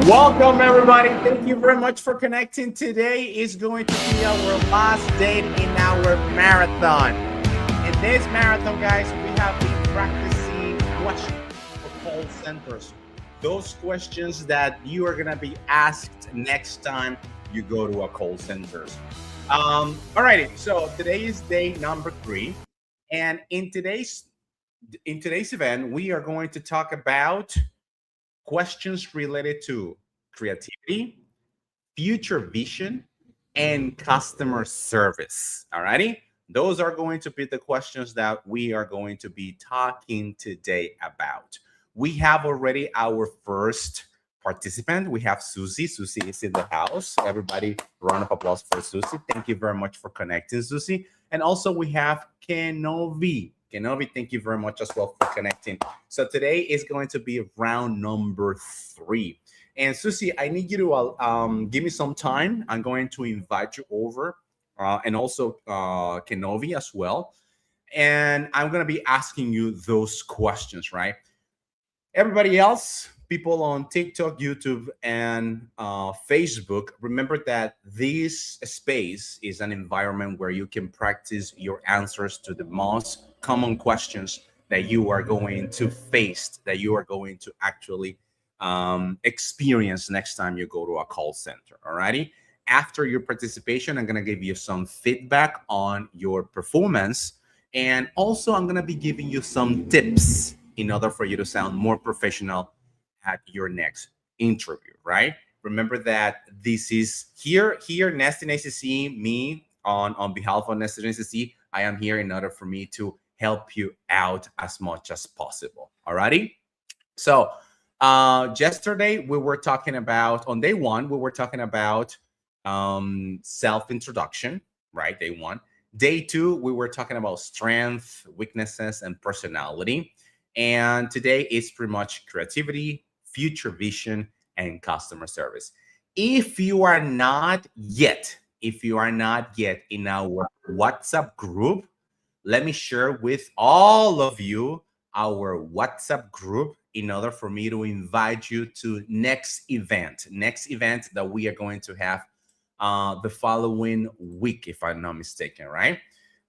Welcome, everybody. Thank you very much for connecting. Today is going to be our last day in our marathon. In this marathon, guys, we have been practicing questions for call centers. Those questions that you are going to be asked next time you go to a call center. Alrighty, so today is day number 3. And in today's event, we are going to talk about questions related to creativity, future vision, and customer service. Alrighty, those are going to be the questions that we are going to be talking today about. We have already our first participant. We have Susie. Susie is in the house. Everybody, round of applause for Susie. Thank you very much for connecting, Susie. And also we have Kenovi. Kenovi, thank you very much as well for connecting. So today is going to be round number 3. And Susie, I need you to give me some time. I'm going to invite you over and also Kenovi as well. And I'm going to be asking you those questions, right? Everybody else, people on TikTok, YouTube, and Facebook, remember that this space is an environment where you can practice your answers to the most common questions that you are going to face, that you are going to actually experience next time you go to a call center. Alrighty. After your participation, I'm going to give you some feedback on your performance. And also I'm going to be giving you some tips in order for you to sound more professional at your next interview, right? Remember that this is here, Nesting ACC, me on behalf of Nesting ACC, I am here in order for me to help you out as much as possible. Alrighty. So yesterday we were talking about, on day 1, we were talking about self-introduction, right? Day 1. Day 2, we were talking about strength, weaknesses, and personality. And today is pretty much creativity, future vision, and customer service. If you are not yet in our WhatsApp group, let me share with all of you our WhatsApp group in order for me to invite you to next event that we are going to have the following week, if I'm not mistaken, right?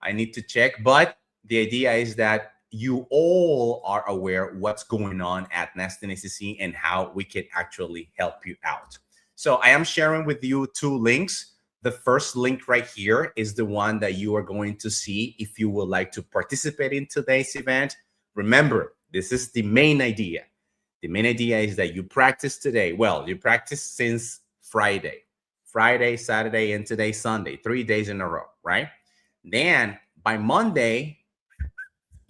I need to check, but the idea is that you all are aware what's going on at Nesting ACC and how we can actually help you out. So I am sharing with you 2 links. The first link right here is the one that you are going to see if you would like to participate in today's event. Remember, this is the main idea. The main idea is that you practice today. Well, you practice since Friday, Saturday, and today, Sunday, 3 days in a row, right? Then by Monday,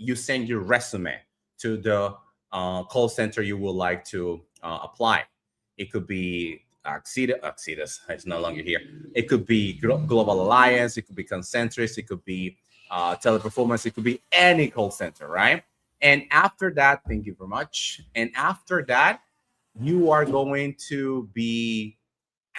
you send your resume to the call center you would like to apply. It could be Axidus, it's no longer here. It could be Global Alliance. It could be Concentris. It could be Teleperformance. It could be any call center, right? And after that, thank you very much. And after that, you are going to be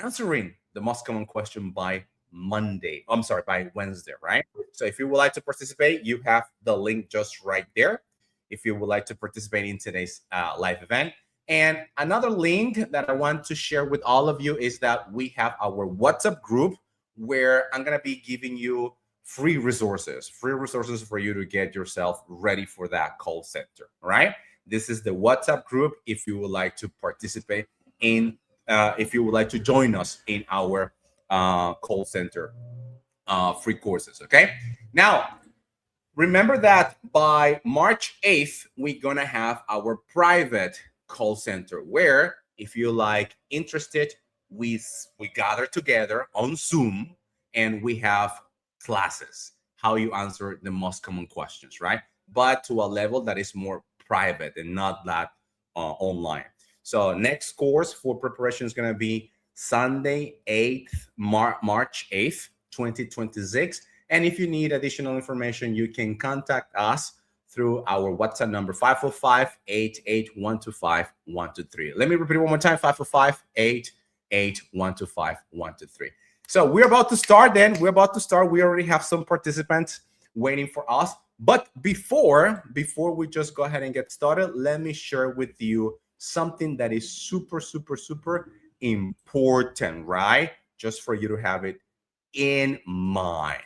answering the most common question by Monday. I'm sorry, by Wednesday, right? So if you would like to participate, you have the link just right there. If you would like to participate in today's live event. And another link that I want to share with all of you is that we have our WhatsApp group where I'm going to be giving you free resources for you to get yourself ready for that call center, right? This is the WhatsApp group if you would like to participate in, if you would like to join us in our call center free courses. Okay, now remember that by March 8th we're gonna have our private call center where, if you like interested, we gather together on Zoom and we have classes, how you answer the most common questions, right? But to a level that is more private and not that online. So next course for preparation is going to be Sunday, March 8th, 2026. And if you need additional information, you can contact us through our WhatsApp number, 545-88125-123. Let me repeat it one more time, 545-88125-123. So we're about to start then. We already have some participants waiting for us. But before we just go ahead and get started, let me share with you something that is super important, right? Just for you to have it in mind.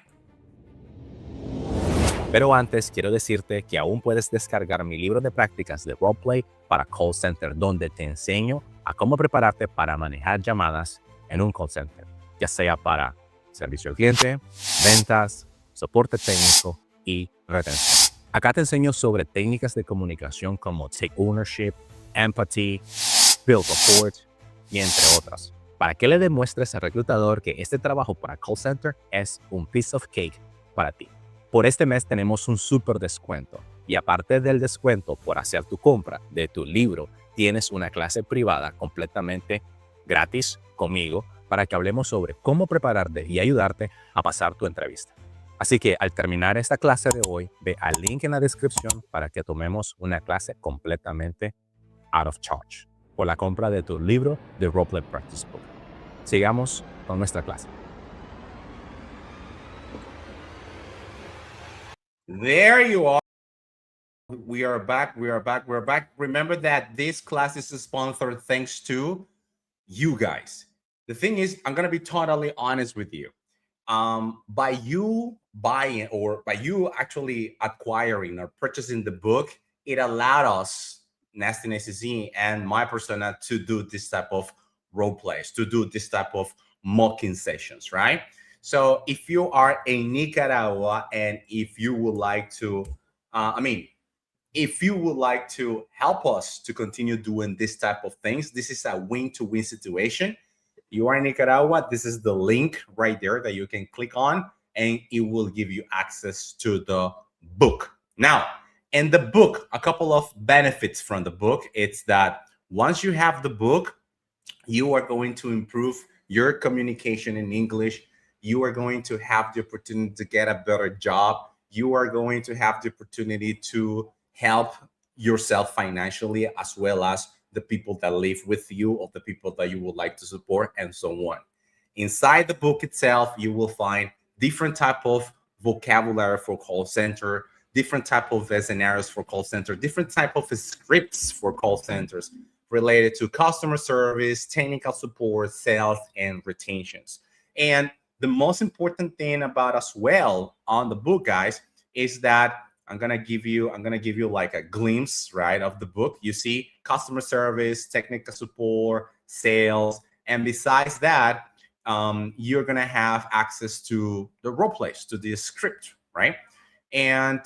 Pero antes quiero decirte que aún puedes descargar mi libro de prácticas de roleplay para call center, donde te enseño a cómo prepararte para manejar llamadas en un call center, ya sea para servicio al cliente, ventas, soporte técnico y retención. Acá te enseño sobre técnicas de comunicación como take ownership, empathy, build rapport y entre otras, para que le demuestres al reclutador que este trabajo para call center es un piece of cake para ti. Por este mes tenemos un súper descuento y aparte del descuento por hacer tu compra de tu libro, tienes una clase privada completamente gratis conmigo para que hablemos sobre cómo prepararte y ayudarte a pasar tu entrevista. Así que al terminar esta clase de hoy, ve al link en la descripción para que tomemos una clase completamente out of charge por la compra de tu libro de Roleplay Practice Book. Sigamos con nuestra clase. There you are. We are back. We are back. We're back. Remember that this class is sponsored thanks to you guys. The thing is, I'm going to be totally honest with you. By you buying or by you actually acquiring or purchasing the book, it allowed us, Nasty Nasty and my persona, to do this type of role plays, to do this type of mocking sessions, right? So if you are in Nicaragua and if you would like to, if you would like to help us to continue doing this type of things, this is a win-to-win situation. You are in Nicaragua, this is the link right there that you can click on and it will give you access to the book. Now, in the book, a couple of benefits from the book, it's that once you have the book, you are going to improve your communication in English. You are going to have the opportunity to get a better job. You are going to have the opportunity to help yourself financially, as well as the people that live with you or the people that you would like to support, and so on. Inside the book itself, you will find different type of vocabulary for call center, different type of scenarios for call center, different type of scripts for call centers related to customer service, technical support, sales, and retentions. And the most important thing about as well on the book, guys, is that I'm gonna give you like a glimpse, right, of the book. You see customer service, technical support, sales, and besides that, you're gonna have access to the role plays, to the script, right? And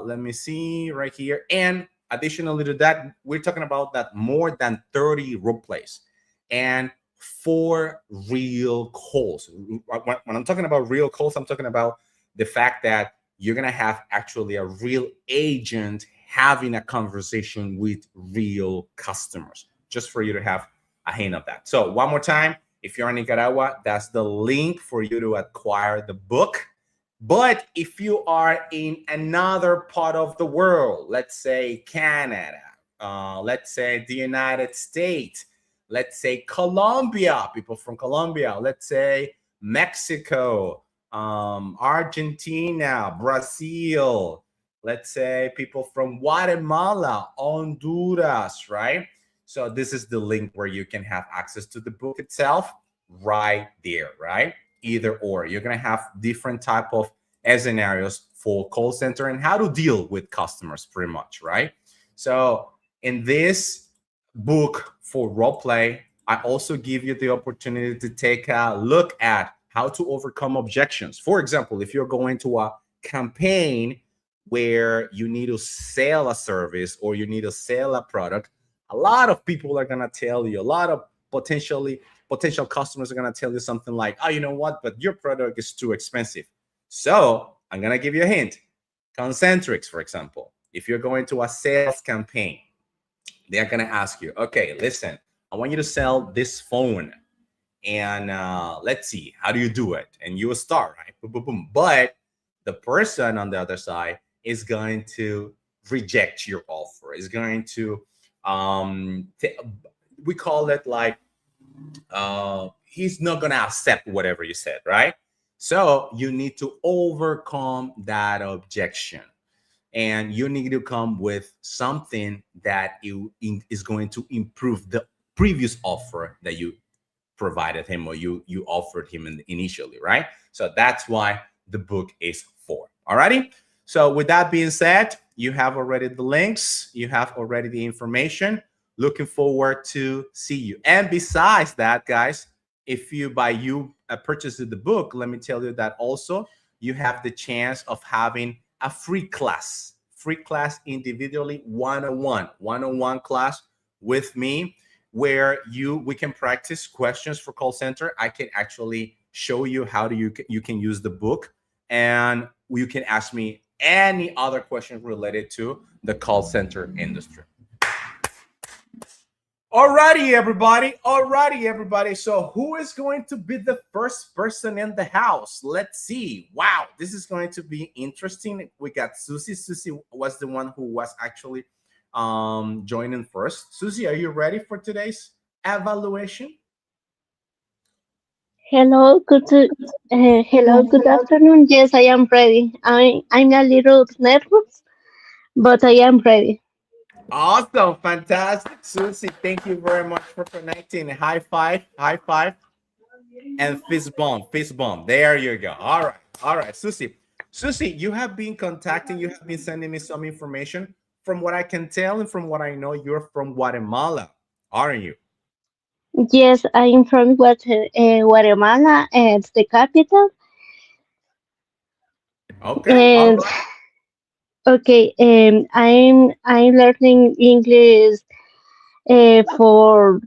let me see right here. And additionally to that, we're talking about that more than 30 role plays and 4 real calls. When I'm talking about real calls, I'm talking about the fact that you're going to have actually a real agent having a conversation with real customers, just for you to have a hint of that. So one more time, if you're in Nicaragua, that's the link for you to acquire the book. But if you are in another part of the world, let's say Canada, let's say the United States, let's say Colombia, people from Colombia, let's say Mexico, Argentina, Brazil, let's say people from Guatemala, Honduras, right? So this is the link where you can have access to the book itself right there, right? Either or. You're going to have different type of scenarios for call center and how to deal with customers pretty much, right? So in this book for role play, I also give you the opportunity to take a look at how to overcome objections. For example, if you're going to a campaign where you need to sell a service or you need to sell a product, a lot of people are going to tell you, a lot of potential customers are going to tell you something like, oh, you know what, but your product is too expensive. So I'm going to give you a hint. Concentrics, for example, if you're going to a sales campaign, they're going to ask you, okay, listen, I want you to sell this phone. And let's see, how do you do it? And you will start, right? Boom, boom, boom. But the person on the other side is going to reject your offer. Is going to, we call it like, he's not going to accept whatever you said, right? So you need to overcome that objection. And you need to come with something that is going to improve the previous offer that you provided him, or you offered him initially, right? So that's why the book is for. Alrighty. So with that being said, you have already the links, you have already the information. Looking forward to see you. And besides that, guys, if you purchase the book, let me tell you that also you have the chance of having a free class individually, one-on-one class with me, where we can practice questions for call center. I can actually show you how you can use the book, and you can ask me any other question related to the call center industry. Alrighty, everybody. So who is going to be the first person in the house? Let's see. Wow, this is going to be interesting. We got Susie. Susie was the one who was actually joining first. Susie, are you ready for today's evaluation? Hello, good afternoon. Yes, I am ready. I'm a little nervous, but I am ready. Awesome, fantastic, Susie. Thank you very much for connecting. High five, and fist bump. There you go. All right, Susie. Susie, you have been contacting. You have been sending me some information. From what I can tell and from what I know, you're from Guatemala, aren't you? Yes, I am from Guatemala, and the capital. Okay, all And right. okay, I'm learning English for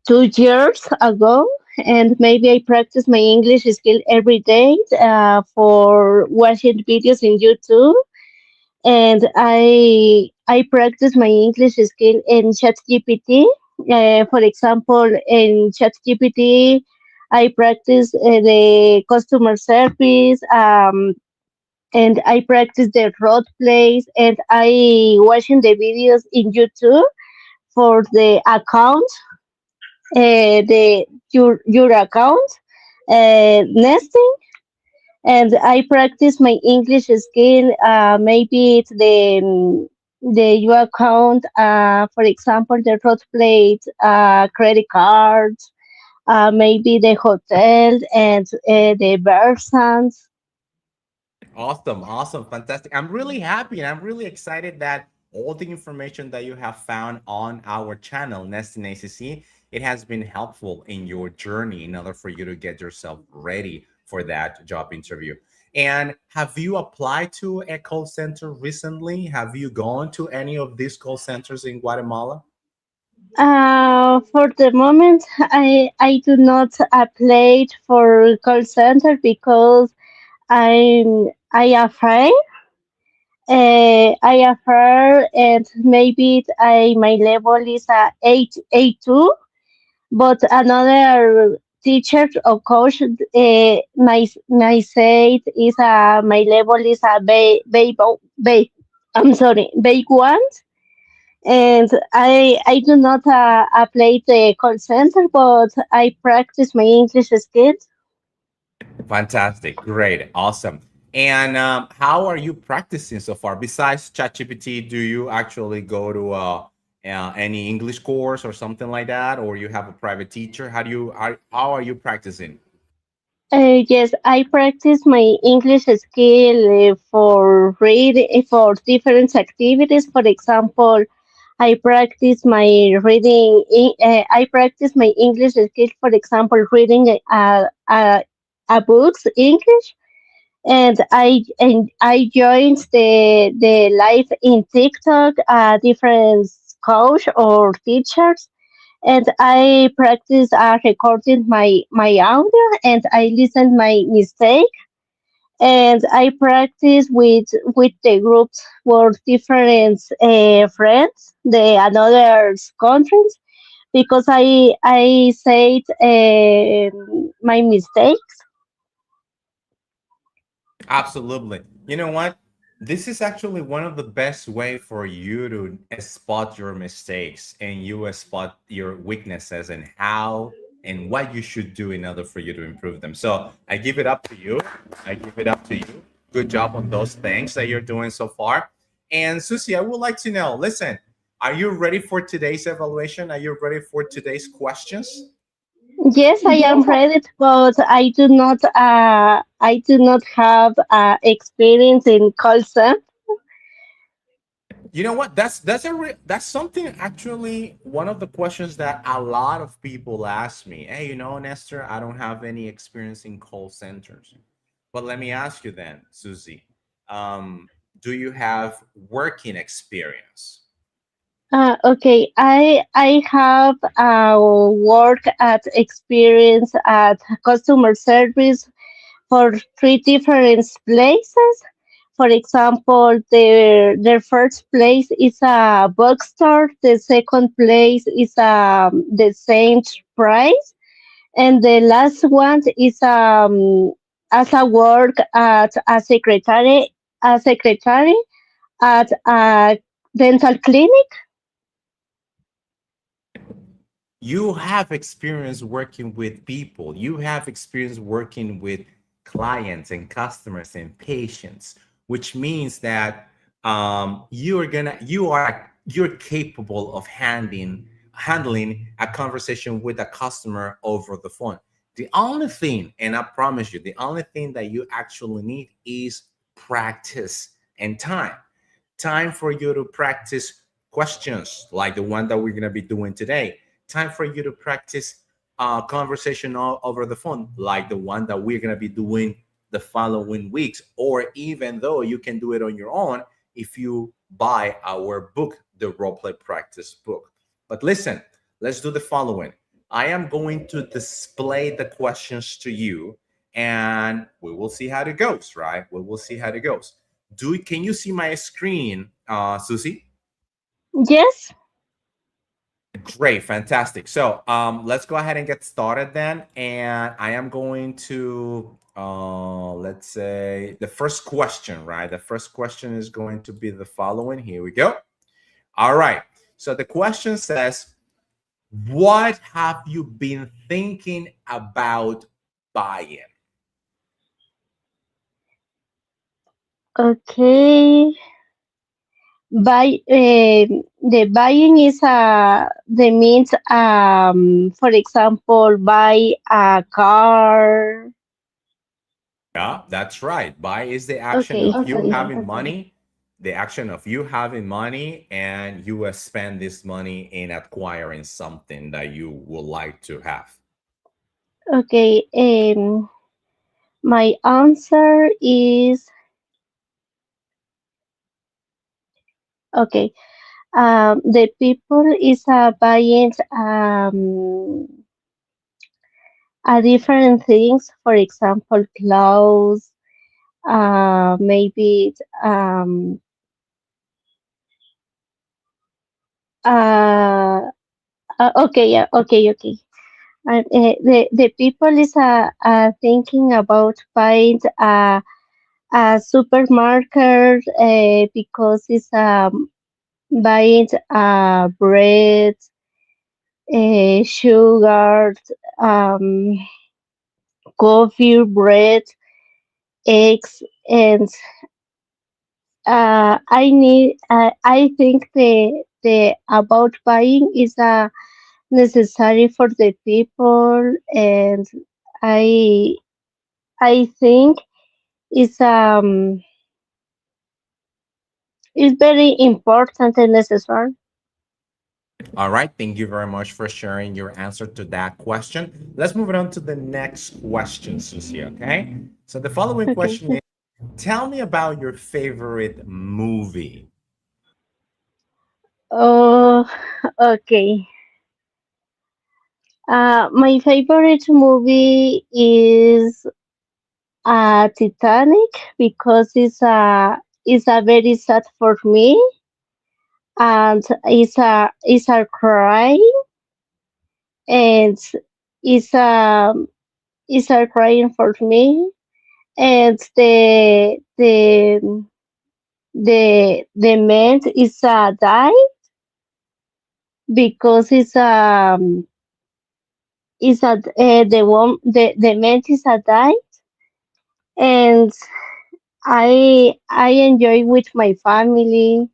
2 years ago, and maybe I practice my English skill every day for watching videos in YouTube, and I practice my English skill in ChatGPT. For example, in ChatGPT, I practice the customer service, and I practice the road plays, and I watching the videos in YouTube for the account, the your account, nesting, and I practice my English skill. Maybe it's the your account, for example, the road plate, credit cards, maybe the hotel and the persons. Awesome, fantastic. I'm really happy and I'm really excited that all the information that you have found on our channel, Nesting ACC, it has been helpful in your journey in order for you to get yourself ready for that job interview. And have you applied to a call center recently? Have you gone to any of these call centers in Guatemala? For the moment, I do not apply for call center because I afraid. I afraid, and maybe my level is a A2, but another teacher or coach my say is my level is a B, I'm sorry, B1, and I do not apply the call center, but I practice my English skills. Fantastic. Great. Awesome. And how are you practicing so far? Besides ChatGPT, do you actually go to any English course or something like that, or you have a private teacher? How are you practicing? Yes, I practice my English skill for reading for different activities. For example, I practice my I practice my English skill. For example, reading a books English, and I joined the live in TikTok, different coach or teachers, and I practice recording my audio, and I listen my mistake, and I practice with the groups for different friends, the another countries, because I said my mistakes. Absolutely. You know what? This is actually one of the best way for you to spot your mistakes and you spot your weaknesses and how and what you should do in order for you to improve them. So I give it up to you. I give it up to you. Good job on those things that you're doing so far. And Susie, I would like to know, listen, Are you ready for today's evaluation? Are you ready for today's questions? Yes, I am ready, but I do not have experience in call center. You know what? That's something actually one of the questions that a lot of people ask me. Hey, Nestor, I don't have any experience in call centers. But let me ask you then, Susie, um, do you have working experience? Okay, I have work at experience at customer service for three different places. For example, their first place is a bookstore. The second place is the same price, and the last one is as a work at a secretary at a dental clinic. You have experience working with people. You have experience working with clients and customers and patients, which means that you're capable of handling a conversation with a customer over the phone. The only thing, and I promise you, the only thing that you actually need is practice and time for you to practice questions like the one that we're going to be doing today, time for you to practice conversation over the phone like the one that we're going to be doing the following weeks, or even though you can do it on your own if you buy our book, the role play practice book. But listen, let's do the following. I am going to display the questions to you, and we will see how it goes, right? We will see how it goes. Can you see my screen, Susie? Yes. Great, fantastic. So let's go ahead and get started then. And I am going to let's say the first question, right? The first question is going to be the following. Here we go. All right. So the question says, what have you been thinking about buying? Okay. The buying is the means, for example, buy a car. Yeah, that's right. Buy is the action Okay, of you okay. having money, the action of you having money, and you spend this money in acquiring something that you would like to have. Okay. My answer is okay. The people is buying different things. For example, clothes. Maybe uh, okay, yeah, okay, okay. And the people is thinking about buying a supermarket because it's buying bread, sugar, um, coffee, bread, eggs, and I think the about buying is necessary for the people, and I I think it's it's very important and necessary. All right. Thank you very much for sharing your answer to that question. Let's move on to the next question, Susie. Okay. So the following Okay. question is, tell me about your favorite movie. Oh, okay. My favorite movie is Titanic because it's a very sad for me, and it's a cry, and it's a it's a crying for me, and the man is die because the man is die, and I enjoy with my family.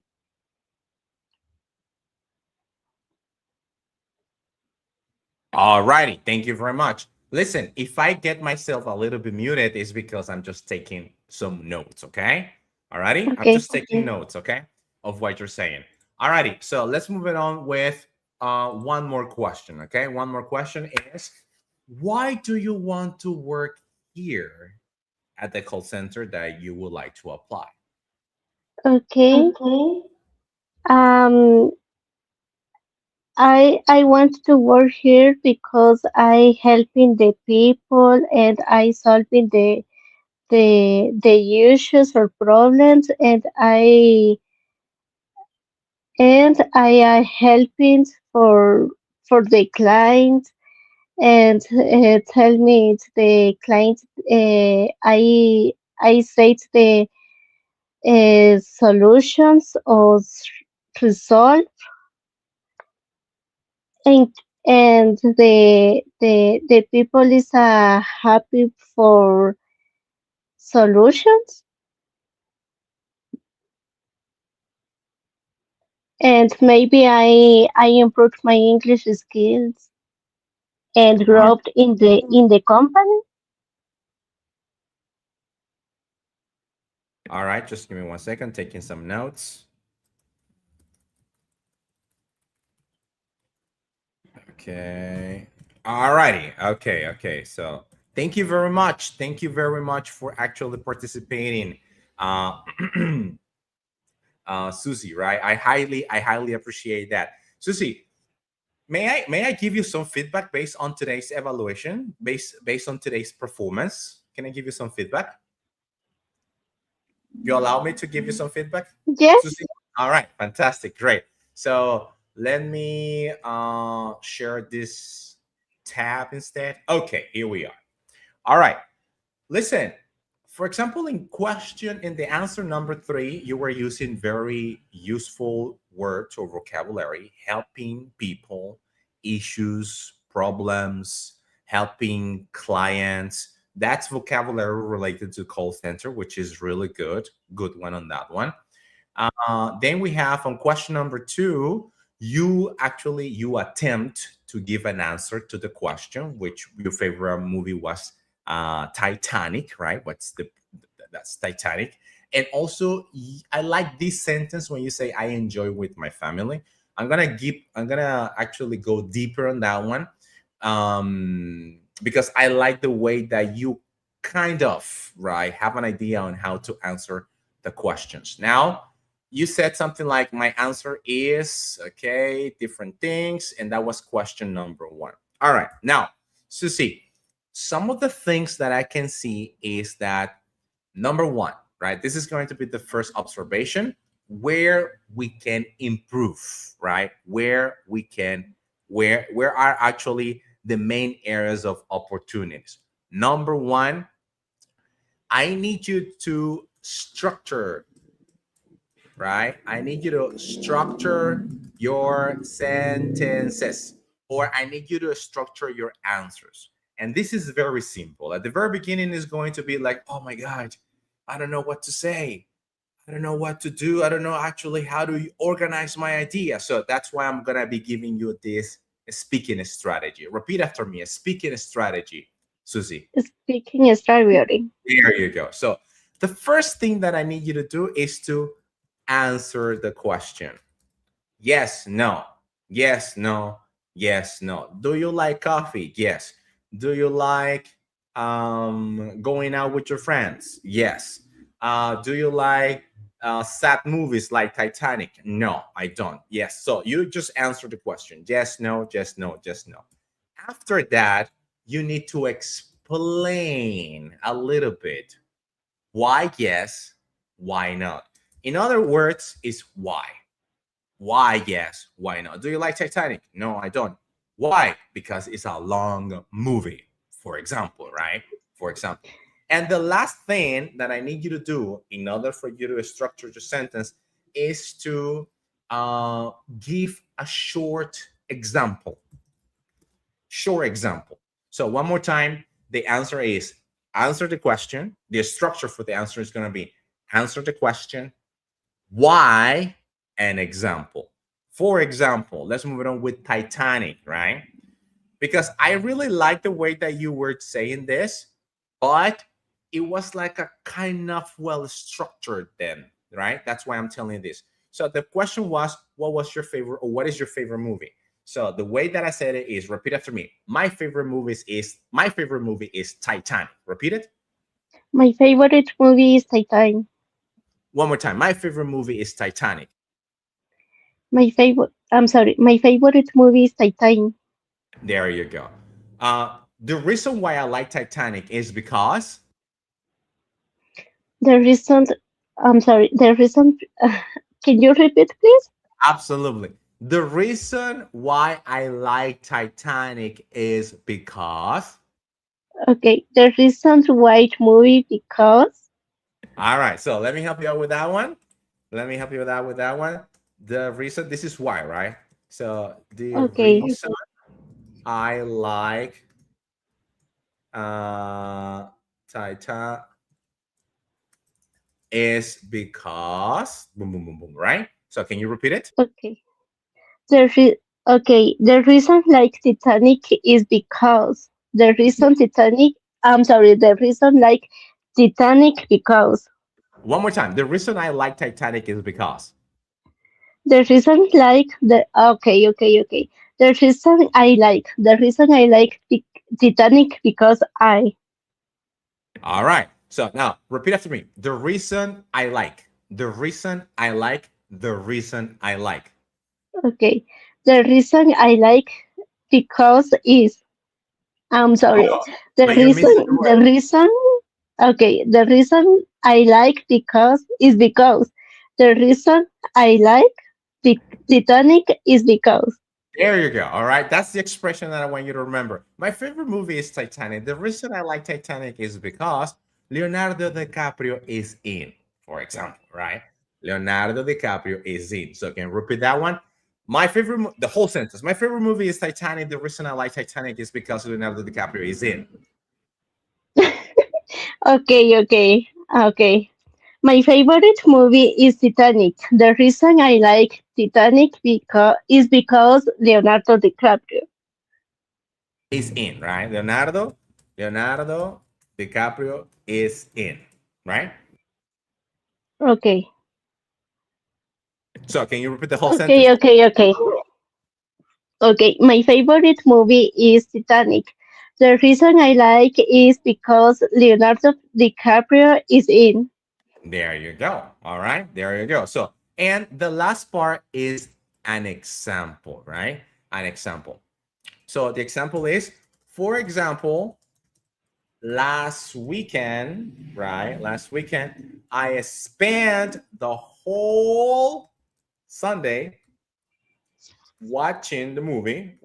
All righty. Thank you very much. Listen, if I get myself a little bit muted, it's because I'm just taking some notes, okay? All righty? I'm Okay. just taking notes, okay, of what you're saying. All righty. So let's move it on with one more question, okay? One more question is, why do you want to work here at the call center that you would like to apply? Okay. Okay. Um, I want to work here because I helping the people and I solving the issues or problems and I helping for the client and tell me the client I say the solutions or resolve and and the people is happy for solutions and maybe I improved my English skills and All growth in the company. all right. Just give me 1 second, taking some notes. Okay. All righty. Okay. Okay. So thank you very much. Thank you very much for actually participating. Uh, Susie, right? I highly appreciate that. Susie, may I give you some feedback based on today's evaluation, based on today's performance? Can I give you some feedback? You allow me to give you some feedback, Yes, Susie? All right, fantastic, great. So let me share this tab instead. Okay, here we are. All right, listen. For example, in the answer number 3, you were using very useful words or vocabulary, helping people, issues, problems, helping clients. That's vocabulary related to call center, which is really good. Good one on that one. Then we have on question number 2, you attempt to give an answer to the question, which your favorite movie was Titanic, right? That's Titanic. And also, I like this sentence when you say I enjoy with my family. I'm gonna actually go deeper on that one, because I like the way that you kind of right have an idea on how to answer the questions. Now, you said something like my answer is okay, different things, and that was question number 1. All right, now, Susie, some of the things that I can see is that number 1, right? This is going to be the first observation where we can improve, right? Where are actually the main areas of opportunities. Number 1, I need you to structure, right? I need you to structure your sentences, or I need you to structure your answers. And this is very simple. At the very beginning is going to be like, oh my God, I don't know what to say. I don't know what to do. I don't know actually how to organize my idea. So that's why I'm going to be giving you this speaking strategy. Repeat after me, a speaking strategy, Susie. speaking strawberry. There you go. So the first thing that I need you to do is to answer the question. Yes, no. Yes, no. Yes, no. Do you like coffee? Yes. Do you like going out with your friends? Yes. Do you like sad movies like Titanic? No, I don't. Yes. So you just answer the question. Yes, no, just no, just no. After that, you need to explain a little bit why yes, why not. In other words, is why. Why yes, why not? Do you like Titanic? No, I don't. Why? Because it's a long movie, for example, right? For example. And the last thing that I need you to do in order for you to structure your sentence is to give a short example. Short example. So, one more time, the answer is answer the question. The structure for the answer is going to be answer the question, why, an example. For example, let's move it on with Titanic, right? because I really like the way that you were saying this, but it was like a kind of well structured then, right? That's why I'm telling you this. So the question was, what was your favorite, or what is your favorite movie? So the way that I said it is, repeat after me. My favorite movie is Titanic. Repeat it. My favorite movie is Titanic. One more time. My favorite movie is Titanic. My favorite movie is Titanic. There you go. The reason why I like Titanic is because The reason, the reason, can you repeat, please? absolutely. The reason why I like Titanic is because. Okay, the reason white movie because. All right. So let me help you out with that one. Let me help you with that one. The reason, this is why, right? So the Okay, reason I like Titanic is because boom, boom, boom, boom, right? So can you repeat it? okay. The reason like Titanic is because the reason like Titanic because One more time. The reason I like Titanic is because. the reason like the okay. The reason I like Titanic because I All right. So now repeat after me. The reason I like. The reason I like. The reason I like. okay. The reason I like because is I'm sorry. Oh, but you're missing the word. The reason okay. The reason I like because is because the reason I like Titanic is because. There you go. All right. That's the expression that I want you to remember. My favorite movie is Titanic. The reason I like Titanic is because Leonardo DiCaprio is in, for example, right? Leonardo DiCaprio is in. So can you repeat that one? My favorite, the whole sentence. My favorite movie is Titanic. The reason I like Titanic is because Leonardo DiCaprio is in. Okay. My favorite movie is Titanic. The reason I like Titanic because Leonardo DiCaprio. Is in, right? Leonardo DiCaprio is in, right? Okay. So can you repeat the whole Okay, sentence? okay, okay. Okay, my favorite movie is Titanic. The reason I like is because Leonardo DiCaprio is in. There you go. All right. There you go. So, and the last part is an example, right? An example. So the example is, for example, last weekend, right? Last weekend, I spent the whole Sunday watching the movie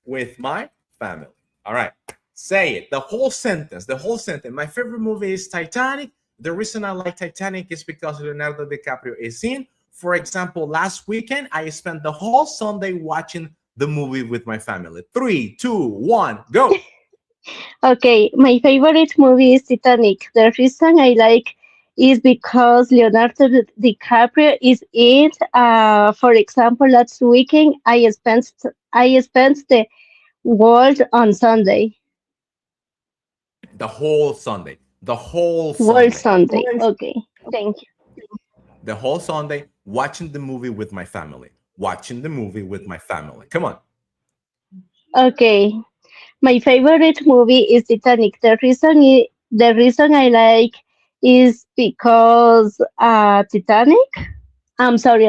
with my family. All right. Say it. The whole sentence. The whole sentence. My favorite movie is Titanic. The reason I like Titanic is because Leonardo DiCaprio is in. For example, last weekend, I spent the whole Sunday watching the movie with my family. 3, 2, 1, go. Okay, my favorite movie is Titanic. The reason I like is because Leonardo DiCaprio is in. For example, last weekend I spent the world on Sunday. The whole Sunday. The whole World Sunday. Sunday. Okay, thank you. The whole Sunday watching the movie with my family. Watching the movie with my family. Come on. Okay, my favorite movie is Titanic. The reason I like is because Titanic. I'm sorry.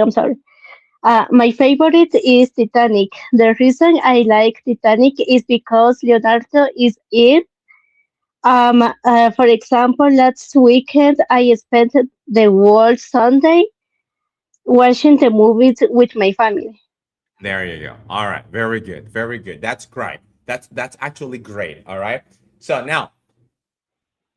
My favorite is Titanic. The reason I like Titanic is because Leonardo is in. For example, last weekend I spent the whole Sunday watching the movies with my family. There you go. All right. Very good. Very good. That's great. That's actually great. All right. So now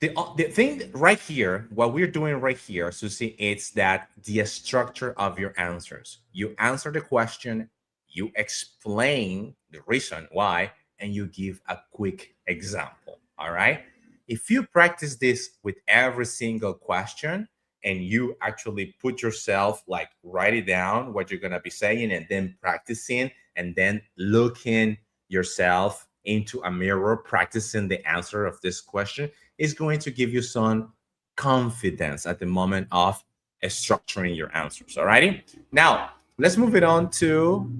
the thing right here, what we're doing right here, Susie, it's that the structure of your answers. You answer the question, you explain the reason why, and you give a quick example. All right. If you practice this with every single question and you actually put yourself like write it down what you're gonna be saying and then practicing and then looking yourself into a mirror, practicing the answer of this question is going to give you some confidence at the moment of structuring your answers. Alrighty. Now let's move it on to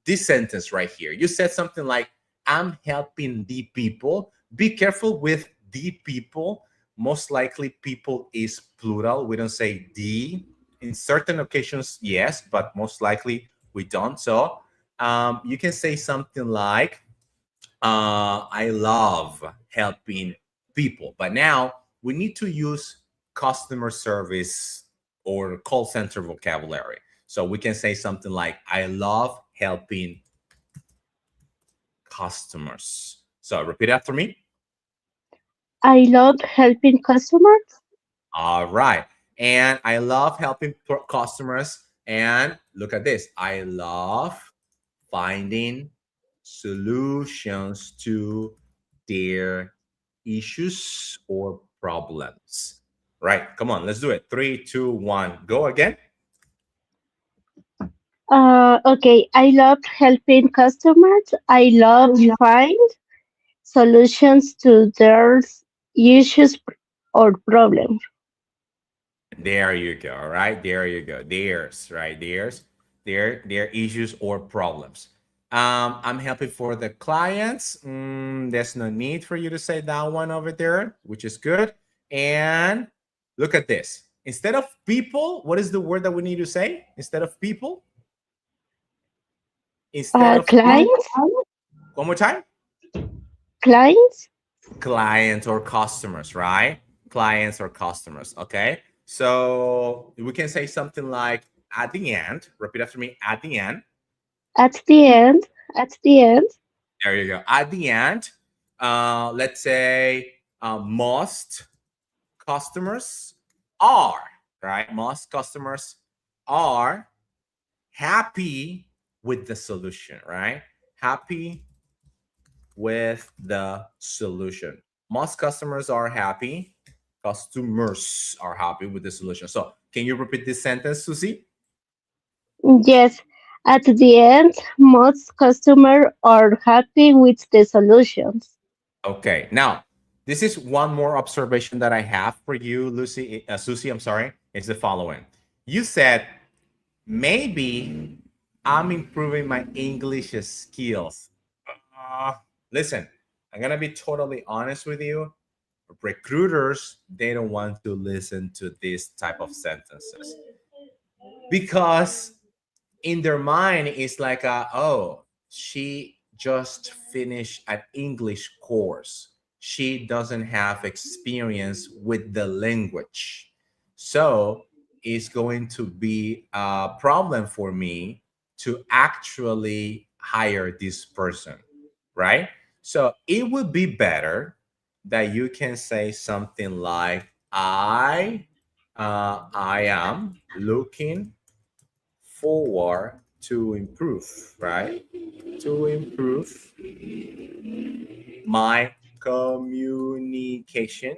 this sentence right here. You said something like, "I'm helping the people." Be careful with the people. Most likely, people is plural. We don't say the. In certain occasions, yes, but most likely we don't. So you can say something like, I love helping people. But now we need to use customer service or call center vocabulary. So we can say something like, I love helping customers. So repeat after me. I love helping customers. All right. And I love helping customers. And look at this. I love finding solutions to their issues or problems. Right. Come on, let's do it. 3, 2, 1. Go again. Okay, I love helping customers. I love find solutions to their issues or problems. There you go. All right. There you go. There's right. Their issues or problems. I'm helping for the clients. There's no need for you to say that one over there, which is good. And look at this. Instead of people, what is the word that we need to say? Instead of people? Instead of people. Clients, One more time. clients. Clients or customers, right? Clients or customers. Okay. So we can say something like, at the end, repeat after me, at the end. At the end, at the end, There you go. At the end, let's say most customers are, right? Most customers are happy with the solution, right? Happy with the solution. Most customers are happy. Customers are happy with the solution. So, can you repeat this sentence, Susie? yes. At the end, most customers are happy with the solutions. Okay. Now, this is one more observation that I have for you, Susie. I'm sorry. It's the following. You said maybe I'm improving my English skills. Uh, Listen, I'm gonna be totally honest with you. Recruiters, they don't want to listen to this type of sentences because in their mind it's like oh, she just finished an English course, she doesn't have experience with the language, so it's going to be a problem for me to actually hire this person, right? So it would be better that you can say something like, I am looking forward to improve, right? To improve my communication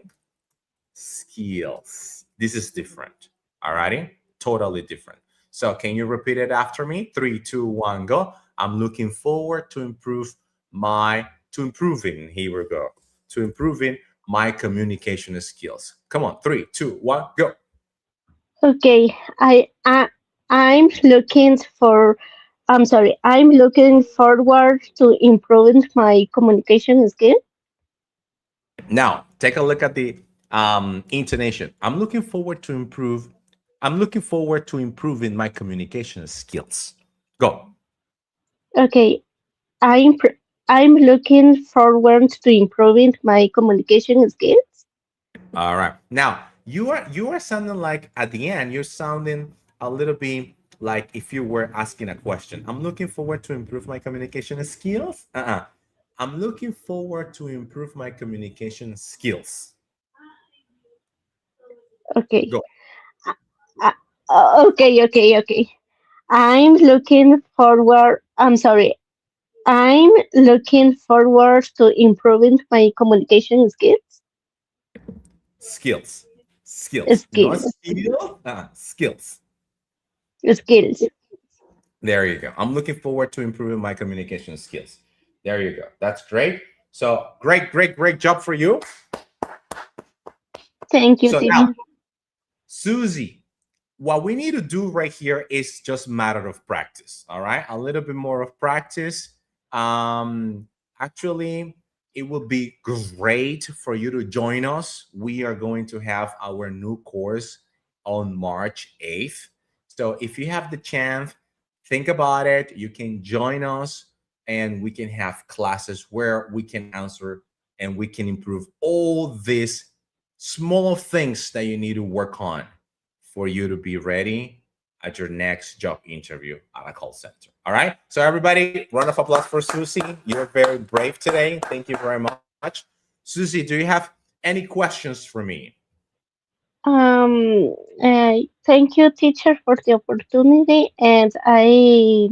skills. This is different. Alrighty? Totally different. So can you repeat it after me? 3, 2, 1, go. I'm looking forward to improving. Here we go. To improving my communication skills. Come on, 3, 2, 1, go. Okay, I'm looking for. I'm sorry. I'm looking forward to improving my communication skill. Now, take a look at the intonation. I'm looking forward to improving my communication skills. Go. Okay, I'm pr- I'm looking forward to improving my communication skills. All right. Now, you are sounding like at the end, you're sounding a little bit like if you were asking a question. I'm looking forward to improve my communication skills. I'm looking forward to improve my communication skills. Okay. Go. Uh, okay. I'm looking forward. I'm sorry. I'm looking forward to improving my communication skills. Skills. Skills. Not Skills. skills. Skills. Skills. There you go. I'm looking forward to improving my communication skills. There you go. That's great. So great, great, great job for you. Thank you, So now, teacher. Susie, what we need to do right here is just matter of practice. All right, a little bit more of practice. Actually, it would be great for you to join us. We are going to have our new course on March 8th. So if you have the chance, think about it. You can join us and we can have classes where we can answer and we can improve all these small things that you need to work on for you to be ready at your next job interview at a call center. All right. So everybody, round of applause for Susie. You're very brave today. Thank you very much. Susie, do you have any questions for me? Thank you, teacher, for the opportunity. And I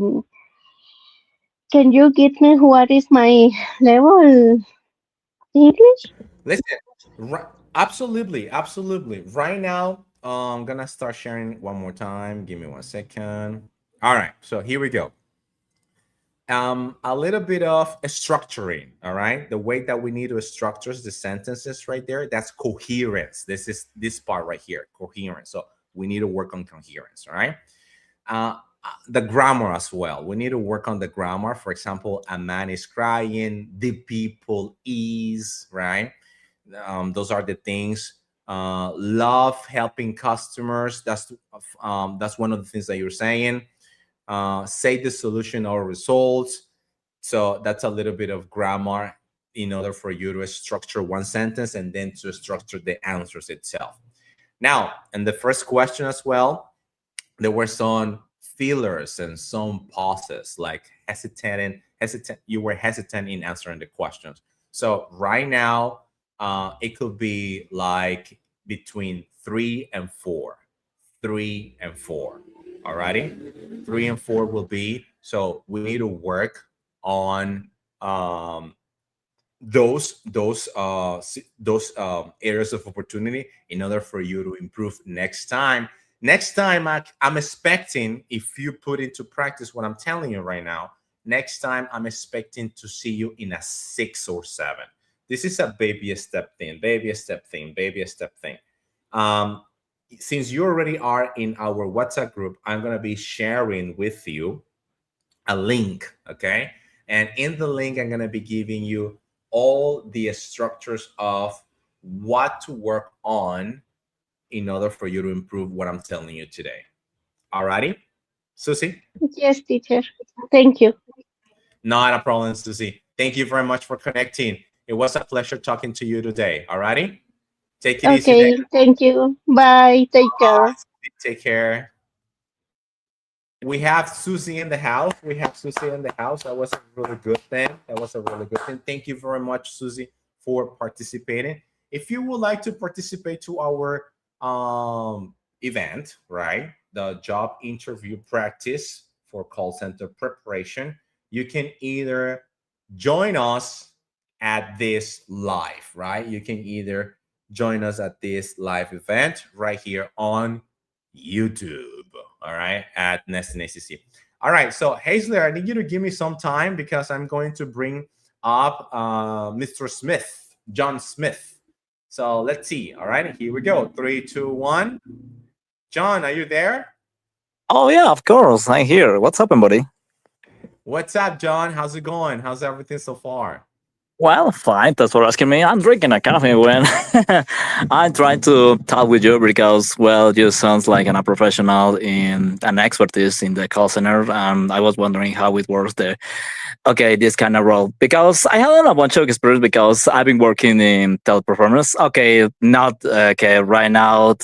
can you give me what is my level English? Listen, absolutely, absolutely. Right now, I'm gonna start sharing one more time. Give me 1 second. All right, so here we go. A little bit of structuring. All right, the way that we need to structure the sentences right there. That's coherence. This is this part right here, coherence. So we need to work on coherence. All right. The grammar as well. We need to work on the grammar. For example, a man is crying. The people is right. Those are the things. Love helping customers. That's one of the things that you're saying. Say the solution or results. So that's a little bit of grammar in order for you to structure one sentence and then to structure the answers itself. Now, in the first question as well, there were some fillers and some pauses, like hesitant. You were hesitant in answering the questions. So right now, it could be like between 3 and 4, 3 and 4. Alrighty, 3 and 4 will be. So we need to work on those areas of opportunity in order for you to improve next time. Next time, I'm expecting, if you put into practice what I'm telling you right now, next time I'm expecting to see you in a 6 or 7. This is a baby step thing, baby step thing, baby step thing. Since you already are in our WhatsApp group, I'm going to be sharing with you a link, okay? And in the link, I'm going to be giving you all the structures of what to work on in order for you to improve what I'm telling you today. Alrighty, Susie? Yes, teacher. Thank you. Not a problem, Susie. Thank you very much for connecting. It was a pleasure talking to you today. Alrighty? Take it easy there. Okay, thank you. Bye. Take care. Take care. We have Susie in the house. We have Susie in the house. That was a really good thing. That was a really good thing. Thank you very much, Susie, for participating. If you would like to participate to our event, right, the job interview practice for call center preparation, you can either join us at this live, right? You can either join us at this live event right here on YouTube. All right, at Nesting ACC. All right, so Hazler, I need you to give me some time because I'm going to bring up Mr. Smith, John Smith. So let's see. All right, here we go. 3, 2, 1. John, are you there? Oh yeah, of course. I'm here. What's up, buddy? What's up, John? How's it going? How's everything so far? Well, fine. Thanks for asking me. I'm drinking a coffee when I'm trying to talk with you because, well, you sounds like a professional in an expertise in the call center. And I was wondering how it works there. Okay, this kind of role because I have a bunch of experience because I've been working in teleperformance. Okay, not okay right now.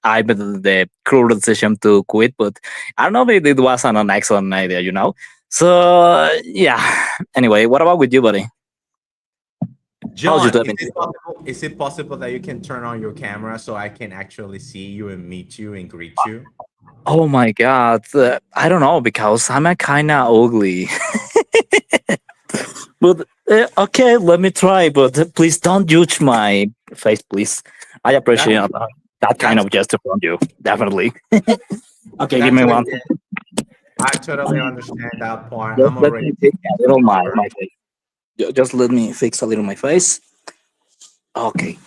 I made the cruel decision to quit, but I don't know if it was an excellent idea, you know. So yeah. Anyway, what about with you, buddy? How's you John, doing? is it possible that you can turn on your camera so I can actually see you and meet you and greet you? Oh my god, I don't know because I'm a kind of ugly. But okay, let me try. But please don't judge my face, please. I appreciate that kind That's of gesture from you, definitely. Okay, give that's me one. okay. I totally understand that part. Just I'm let already me fix thinking a little the my word. my face. Just let me fix a little my face. Okay.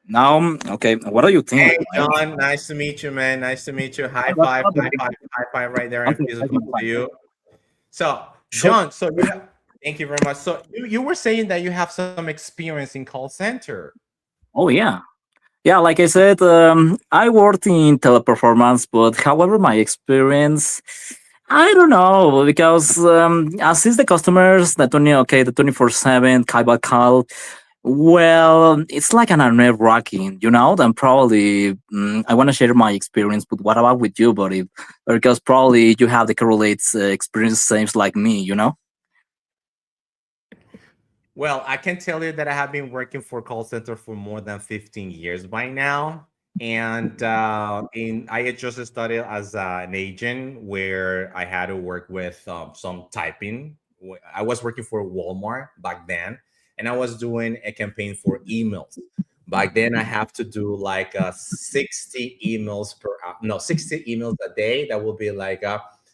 Now, okay. What do you think? Hey, John, nice to meet you, man. Nice to meet you. High five right there, and peace love to you. So, Sure. John, thank you very much. So, you were saying that you have some experience in call center. Oh yeah. Yeah, like I said, I worked in teleperformance, but however, my experience, I don't know, because assist the customers, the 24/7 call, well, it's like an nerve wracking, then probably I want to share my experience, but what about with you, buddy? Because probably you have the correlates experience, same like me. Well, I can tell you that I have been working for call center for more than 15 years by now. And I just started as an agent where I had to work with some typing. I was working for Walmart back then, and I was doing a campaign for emails. Back then, I have to do like 60 emails per hour. No, 60 emails a day. That will be like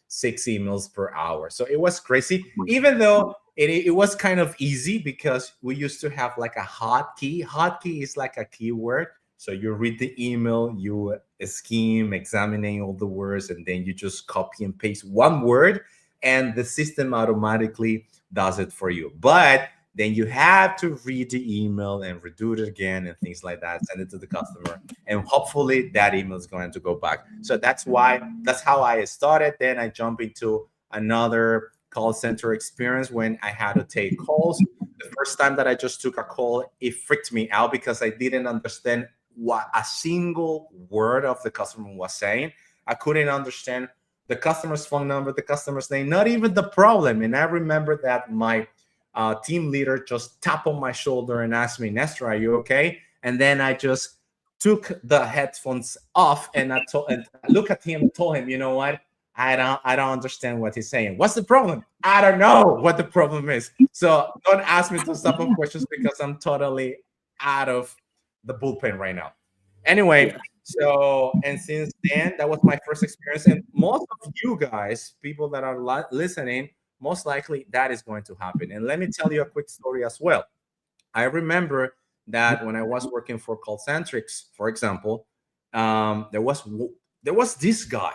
6 emails per hour. So it was crazy, even though it was kind of easy because we used to have like a hotkey. Hotkey is like a keyword. So you read the email, you scheme, examining all the words, and then you just copy and paste one word, and the system automatically does it for you. But then you have to read the email and redo it again and things like that, send it to the customer, and hopefully that email is going to go back. So that's how I started. Then I jump into another call center experience when I had to take calls. The first time that I just took a call, it freaked me out because I didn't understand what a single word of the customer was saying. I couldn't understand the customer's phone number, the customer's name, not even the problem. And I remember that my team leader just tapped on my shoulder and asked me, Nestor, are you okay? And then I just took the headphones off and I look at him and told him, you know what? I don't understand what he's saying. What's the problem? I don't know what the problem is. So don't ask me those type of questions because I'm totally out of the bullpen right now. Anyway, Yeah. so and since then, that was my first experience. And most of you guys, people that are listening, most likely that is going to happen. And let me tell you a quick story as well. I remember that when I was working for Callcentrics, for example, there was this guy.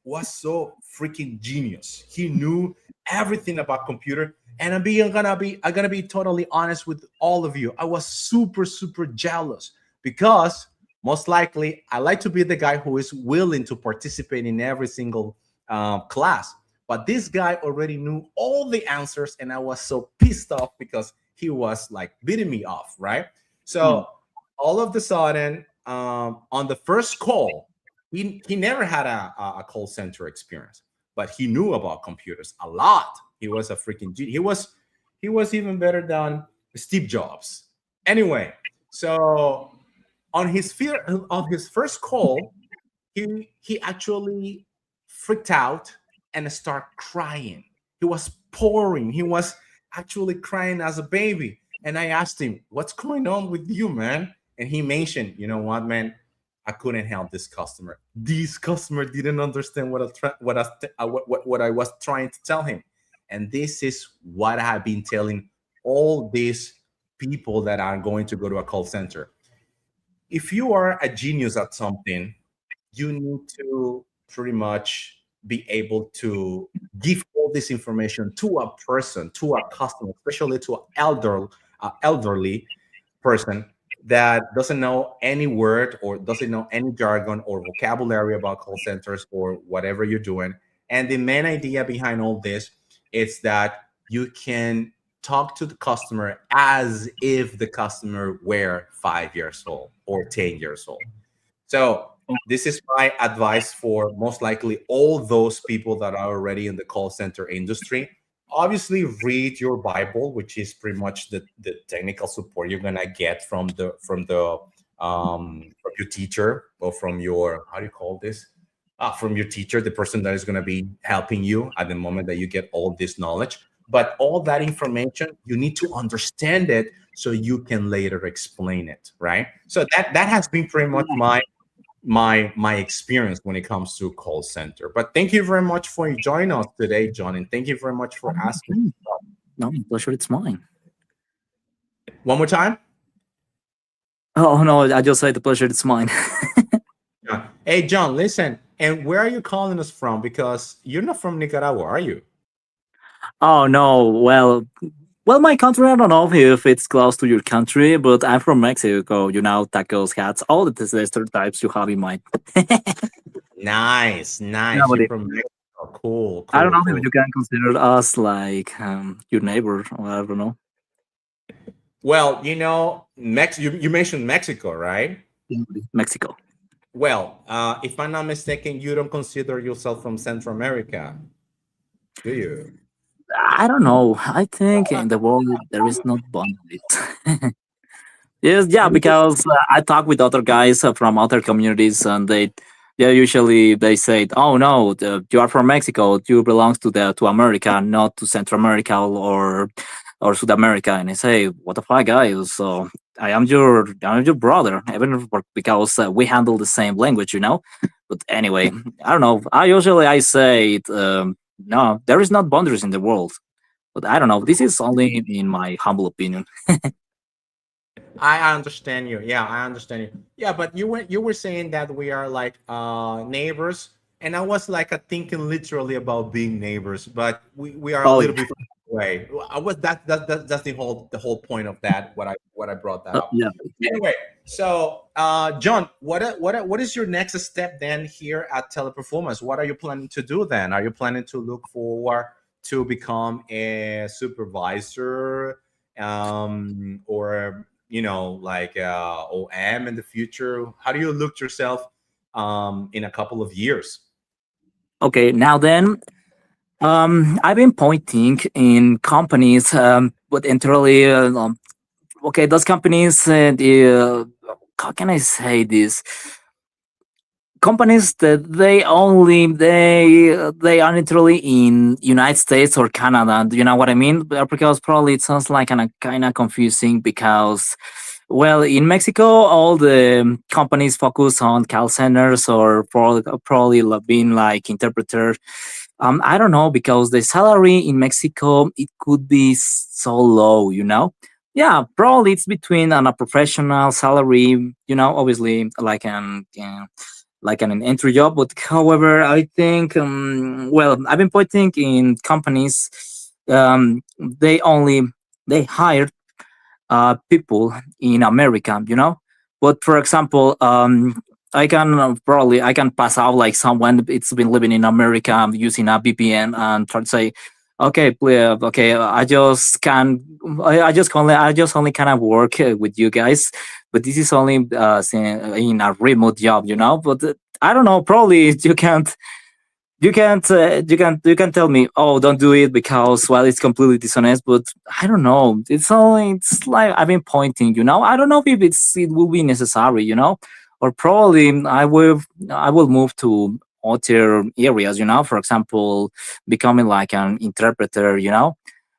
Was so freaking genius. He knew everything about computer. And I'm gonna be totally honest with all of you. I was super super jealous because most likely I like to be the guy who is willing to participate in every single class. But this guy already knew all the answers, and I was so pissed off because he was like beating me off, right? Hmm. So all of the sudden, on the first call, he never had a call center experience, but he knew about computers a lot. He was a freaking genius. He was even better than Steve Jobs. Anyway, so on his first call, he actually freaked out and started crying. He was pouring. He was actually crying as a baby. And I asked him, "What's going on with you, man?" And he mentioned, "You know what, man? I couldn't help this customer. This customer didn't understand what I was trying to tell him." And this is what I have been telling all these people that are going to go to a call center. If you are a genius at something, you need to pretty much be able to give all this information to a person, to a customer, especially to an elderly person that doesn't know any word or doesn't know any jargon or vocabulary about call centers or whatever you're doing. And the main idea behind all this is that you can talk to the customer as if the customer were 5 years old or 10 years old. So this is my advice for most likely all those people that are already in the call center industry. Obviously, read your Bible, which is pretty much the technical support you're gonna get from your teacher or from your, how do you call this? From your teacher, the person that is gonna be helping you at the moment that you get all this knowledge. But all that information, you need to understand it so you can later explain it, right? So that has been pretty much my experience when it comes to call center. But thank you very much for joining us today, John, and thank you very much for asking. No, pleasure. It's mine. One more time. Oh no, I just said the pleasure. It's mine. Yeah. Hey, John, listen. And where are you calling us from? Because you're not from Nicaragua, are you? Oh no, well, my country. I don't know if it's close to your country, but I'm from Mexico. You know, tacos, hats, all the stereotypes you have in mind. Nice, Yeah, nice. but You're from Mexico. Cool, I don't cool, know if cool. you can consider us like your neighbor, or I don't know. Well, you mentioned Mexico, right? Mexico. Well, if I'm not mistaken, you don't consider yourself from Central America, do you? I don't know. I think in the world there is no boundaries. Yes, yeah, because I talk with other guys from other communities, and they usually they say, "Oh no, you are from Mexico. You belong to the to America, not to Central America or South America." And I say, "What the fuck, guys? So I'm your brother, because we handle the same language, you know." But anyway, I don't know. I say it, no, there is not boundaries in the world. But I don't know. This is only in my humble opinion. I understand you. Yeah, I understand you. Yeah, but you were saying that we are like neighbors, and I was like thinking literally about being neighbors, but we are a Oh, little bit far away. I was that's the whole point of that. What I brought that up. yeah. Anyway, so John, what is your next step then here at Teleperformance? What are you planning to do then? Are you planning to look forward to become a supervisor, or like OM in the future? How do you look yourself in a couple of years? Okay, now then, I've been pointing in companies, but entirely, okay, those companies, how can I say this? Companies that they are literally in United States or Canada. Do you know what I mean? Because probably it sounds like kind of confusing because, well, in Mexico, all the companies focus on call centers or probably being like interpreter. I don't know, because the salary in Mexico it could be so low. You know. Yeah, probably it's between a professional salary. You know, obviously like an entry job. But however, I think, well, I've been pointing in companies, they hire people in America, you know. But for example, I can pass out like someone it's been living in America using a VPN and try to say, okay, okay, I just only kind of work with you guys, but this is only in a remote job, you know. But I don't know, probably you can tell me, oh, don't do it because, well, it's completely dishonest. But I don't know, it's like I've been pointing, you know. I don't know if it will be necessary, you know, or probably I will move to other areas, you know, for example, becoming like an interpreter, you know.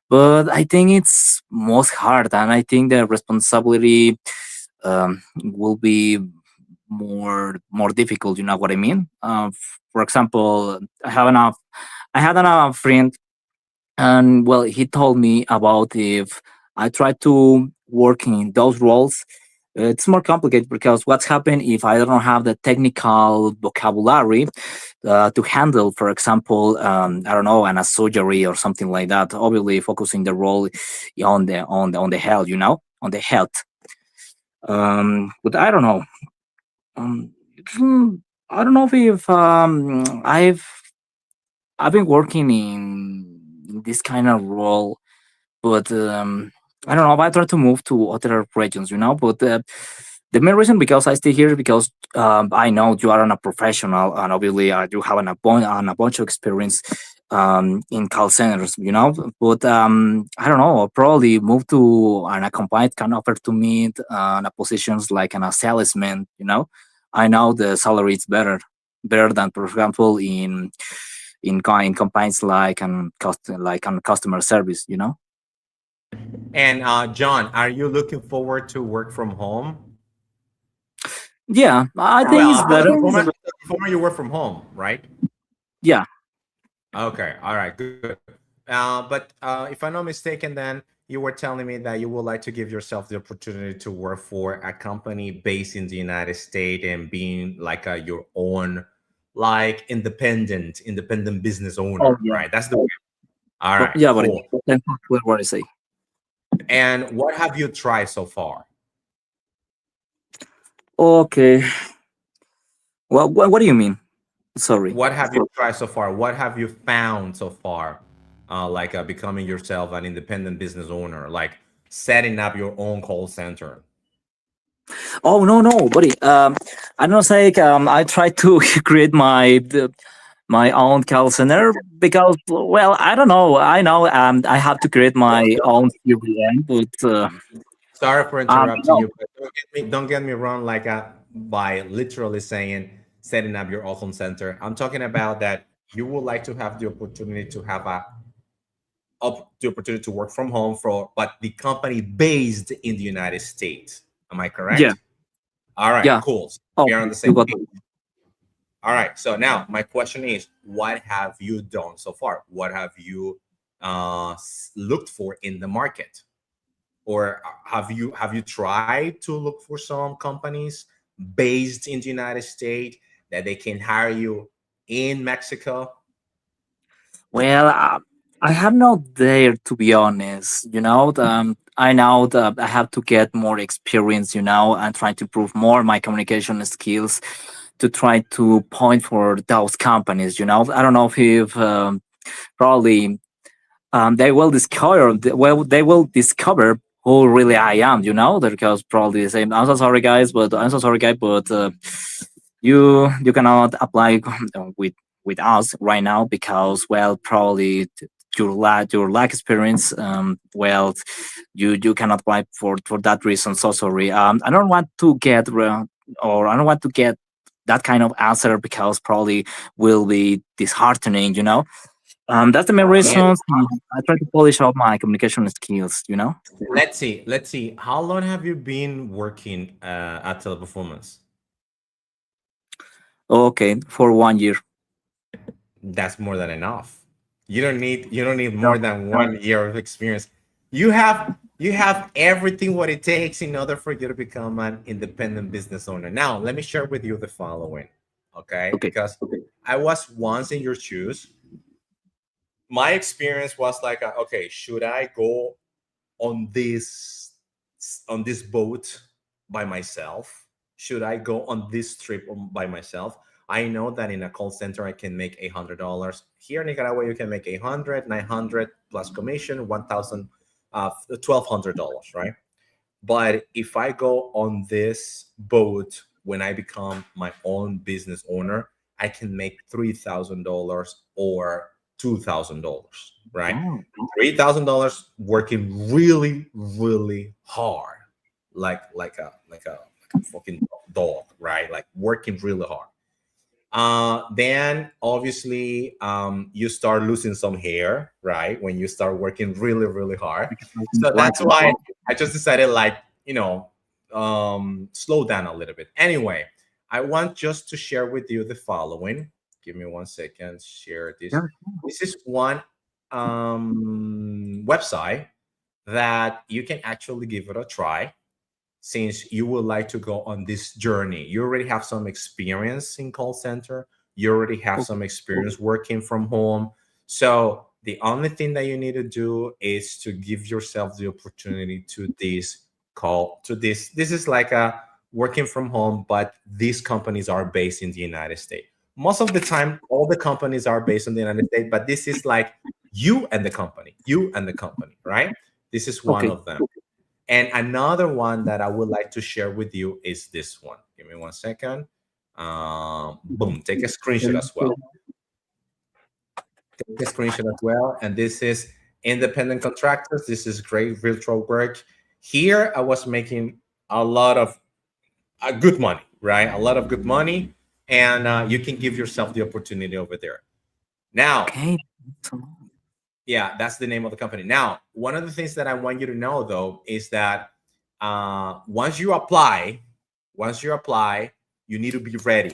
But I think it's most hard, and I think the responsibility will be more difficult. You know what I mean? For example, I had a friend, and well, he told me about if I try to work in those roles. It's more complicated because what's happened if I don't have the technical vocabulary to handle, for example, I don't know, a surgery or something like that. Obviously, focusing the role on the health, you know, on the health. But I don't know. Um, hmm, I don't know if I've been working in this kind of role, but I don't know. I try to move to other regions, you know. But the main reason because I stay here is because I know you are a professional, and obviously you have a bunch of experience in call centers, you know. But I don't know. I'll probably move to a company can offer to me a positions like a salesman, you know. I know the salary is better than, for example, in companies like like on customer service, you know. And John, are you looking forward to work from home? Yeah, I think Well, it's better. before you work from home, right? Yeah. Okay, all right, good. But if I'm not mistaken, then you were telling me that you would like to give yourself the opportunity to work for a company based in the United States and being like your own, like independent business Oh owner, yeah. right? That's the way. All But right, yeah, but cool. that's not what I say. And what have you tried so far? Okay. Well, what do you mean? Sorry. What have you tried so far? What have you found so far? Like becoming yourself an independent business owner, like setting up your own call center. Oh no, no, buddy. I don't say I try to create my own call center because, well, I don't know. I know I have to create my own CRM, but Sorry for interrupting no. you, but don't get me wrong. Like by literally saying setting up your own center, I'm talking about that you would like to have the opportunity to have the opportunity to work from home for, but the company based in the United States. Am I Yeah, correct? All right, yeah. cool. Oh, We are on the you same got page. it. All right. So now my question is, what have you done so far? What have you looked for in the market? Or have you tried to look for some companies based in the United States that they can hire you in Mexico? Well, I have not there to be honest. I know that I have to get more experience. And try to improve more my communication skills to try to point for those companies. I don't know if you've probably they will discover they will discover who really I am. Because probably they say I'm so sorry guys, but I'm so sorry guy, but you cannot apply with us right now because, well, probably your lack experience, well, you cannot apply for that reason. So sorry. I don't want to get or I don't want to get that kind of answer because probably will be disheartening. That's the main And reasons. I try to polish up my communication skills. let's see. How long have you been working at Teleperformance? Okay, for 1 year. That's more than enough. You don't need Yeah. more than 1 year of experience. You have everything what it takes in order for you to become an independent business owner. Now, let me share with you the following, okay? Okay. Because I was once in your shoes. My experience was like, okay, should I go on this boat by myself? Should I go on this trip by myself? I know that in a call center I can make $800. Here in Nicaragua, you can make 800, 900 plus commission, 1,000, $1,200, right? But if I go on this boat when I become my own business owner, I can make $3,000 or $2,000, right? Oh, $3,000 working really, really hard, like a fucking dog, right? Like working really hard. Then obviously you start losing some hair, right? When you start working really, really hard. So like that's why I just decided, like, you know, slow down a little bit. Anyway, I want just to share with you the following. Give me 1 second. Share this. yeah. This is one website that you can actually give it a try since you would like to go on this journey. You already have some experience in call center. You already have some experience working from home. So the only thing that you need to do is to give yourself the opportunity to this. This is like a working from home, but these companies are based in the United States. Most of the time, all the companies are based in the United States, but this is like you and the company, right? This is one Okay. of them. And another one that I would like to share with you is this one. Give me 1 second. Boom, take a screenshot as well. Take a screenshot as well. And this is independent contractors. This is great virtual work. Here, I was making a lot of good money, right? A lot of good money. And you can give yourself the opportunity over there. Now, Okay. So, yeah, that's the name of the company. Now, one of the things that I want you to know though is that once you apply, you need to be ready.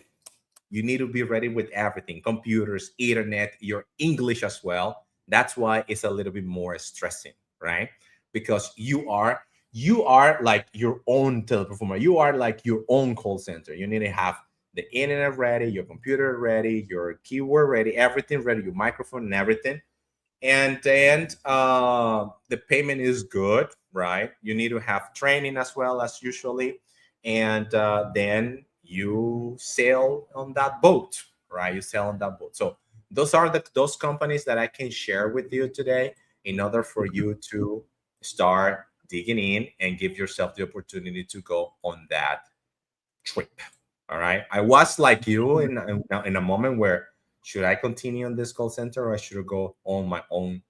You need to be ready with everything, computers, internet, your English as well. That's why it's a little bit more stressing, right? Because you are like your own teleperformer. You are like your own call center. You need to have the internet ready, your computer ready, your keyword ready, everything ready, your microphone and everything. And then the payment is good, right? You need to have training as well as usually. And then you sail on that boat, right? You sail on that boat. So those are those companies that I can share with you today in order for you to start digging in and give yourself the opportunity to go on that trip. All right. I was like you in a moment where should I continue on this call center or I should go on my own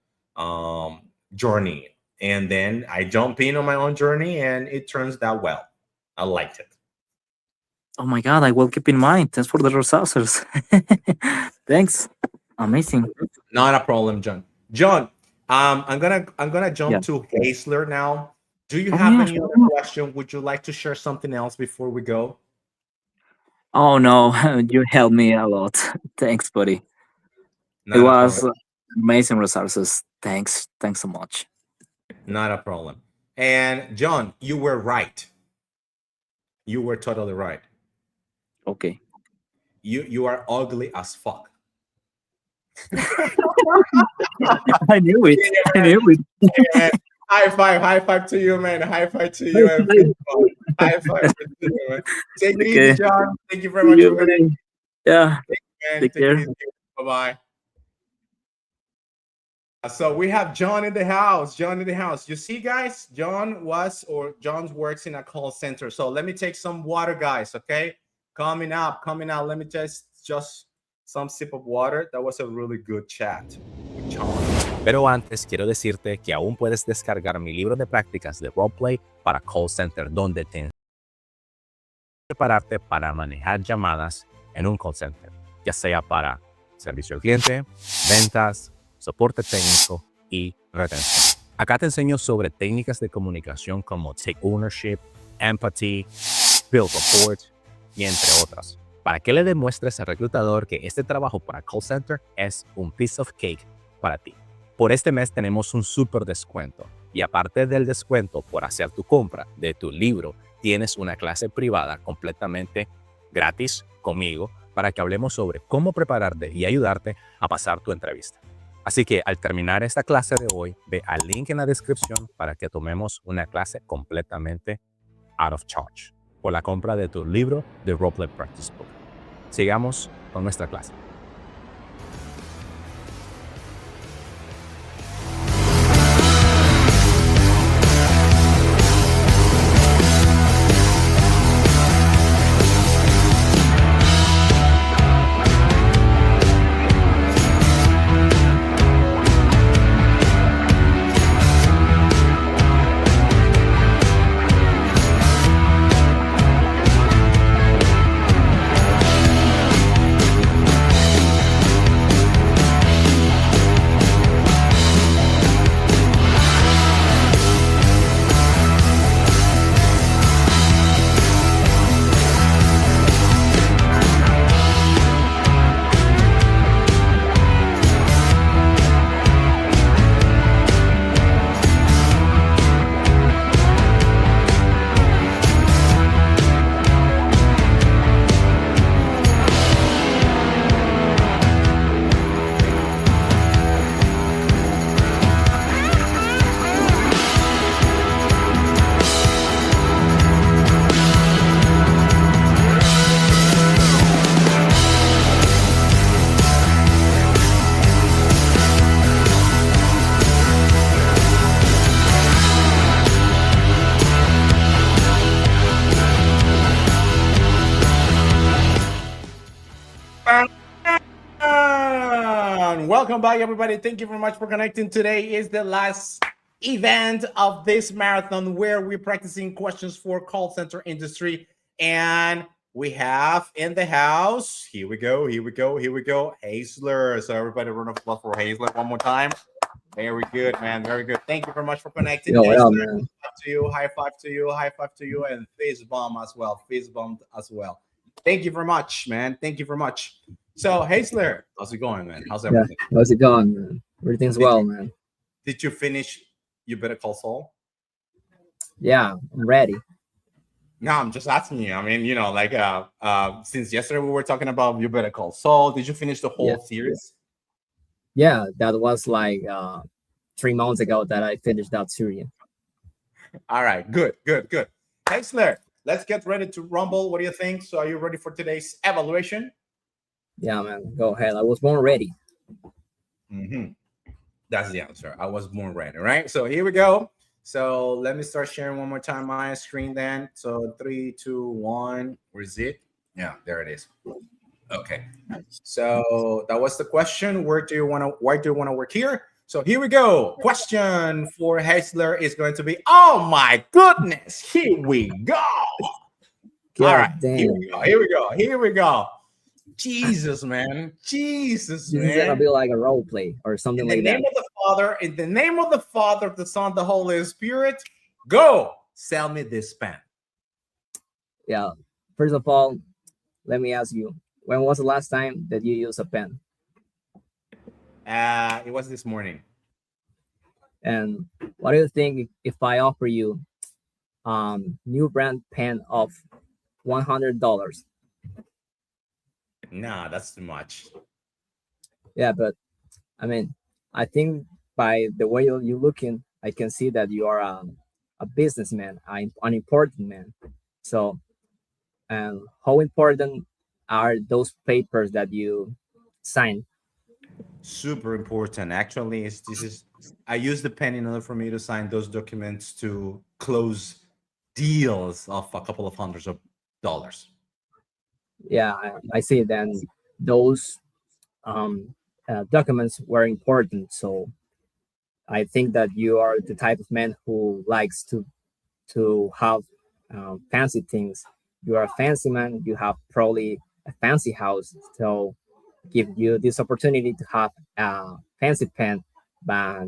journey? And then I jump in on my own journey and it turns out well. I liked it. Oh my God, I will keep in mind. Thanks for the resources. Thanks. Amazing. Not a problem, John. John, I'm gonna jump Yeah. to Haisler now. Do you Oh, have yeah, any other question? Would you like to share something else before we go? Oh no, you helped me a lot. Thanks, buddy. Not It a was problem. amazing resources. Thanks. Thanks so much. Not a problem. And John, you were right. You were totally right. Okay. You are ugly as fuck. I knew it. I knew it. Yeah. High five to you, man. High five to you, and fist bump. High five to you, man. Take it Okay. easy, John. Thank you very much You, for connecting, buddy. Yeah. man. Take Take it care. easy. Bye bye. So we have John in the house. John in the house. You see, guys, John works in a call center. So let me take some water, guys. Okay, coming up. Let me just some sip of water. That was a really good chat with John. Pero antes quiero decirte que aún puedes descargar mi libro de prácticas de roleplay para call center donde te enseño a prepararte para manejar llamadas en un call center, ya sea para servicio al cliente, ventas, soporte técnico y retención. Acá te enseño sobre técnicas de comunicación como take ownership, empathy, build rapport y entre otras, para que le demuestres al reclutador que este trabajo para call center es un piece of cake para ti. Por este mes tenemos un súper descuento y aparte del descuento por hacer tu compra de tu libro, tienes una clase privada completamente gratis conmigo para que hablemos sobre cómo prepararte y ayudarte a pasar tu entrevista. Así que al terminar esta clase de hoy, ve al link en la descripción para que tomemos una clase completamente out of charge por la compra de tu libro de Roleplay Practice Book. Sigamos con nuestra clase. Welcome back, everybody. Thank you very much for connecting. Today is the last event of this marathon where we're practicing questions for call center industry. And we have in the house, here we go, Haisler. So everybody run of applause for Haisler one more time. Very good, man. Very good. Thank you very much for connecting. Yo, Haisler, man. high five to you, and fist bump as well. Thank you very much, man. Thank you very much. So, Haisler, how's it going, man? How's Yeah, everything? how's it going, man? Everything's Did well, you man. did you finish You Better Call Saul? Yeah, I'm ready. No, I'm just asking you. I mean, like since yesterday we were talking about You Better Call Saul. Did you finish the Yeah, whole series? yeah, that was like 3 months ago that I finished that series. All right, good, good, good. Haisler, let's get ready to rumble. What do you think? So, are you ready for today's evaluation? Yeah, man, go ahead. I was born ready. hmm That's the answer. I was born ready, right? So here we go. So let me start sharing one more time my screen then. So 3, 2, 1. Where is it? Yeah, there it is. Okay. So that was the question. Why do you want to work here? So here we go. Question for Haisler is going to be, oh my goodness, here we go. All right. God Here damn, we go. man. Here we go. Here we go. Jesus, man. Jesus, This is gonna man. be like a role play or something In the like name that. of the Father, in the name of the Father, the Son, the Holy Spirit, go sell me this pen. Yeah. First of all, let me ask you, when was the last time that you used a pen? It was this morning. And what do you think if I offer you new brand pen of $100? Nah, that's too much. Yeah, but I mean, I think by the way you're looking, I can see that you are a businessman, an important man. So, and how important are those papers that you sign? Super important. Actually, I use the pen in order for me to sign those documents to close deals of a couple of hundreds of dollars. Yeah, I see. Then those documents were important. So I think that you are the type of man who likes to have fancy things. You are a fancy man. You have probably a fancy house. So give you this opportunity to have a fancy pen. But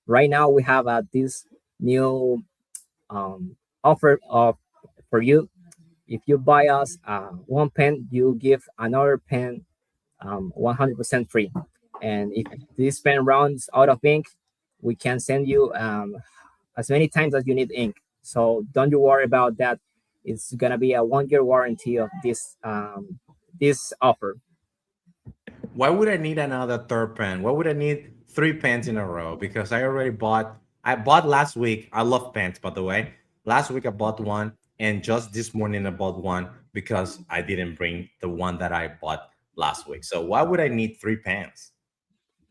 right now we have this new offer of for you. If you buy us one pen, you give another pen 100% free. And if this pen runs out of ink, we can send you as many times as you need ink. So don't you worry about that. It's gonna be a 1 year warranty of this offer. Why would I need another third pen? Why would I need three pens in a row? Because I bought last week. I love pens, by the way. Last week I bought one, and just this morning I bought one because I didn't bring the one that I bought last week. So why would I need three pens?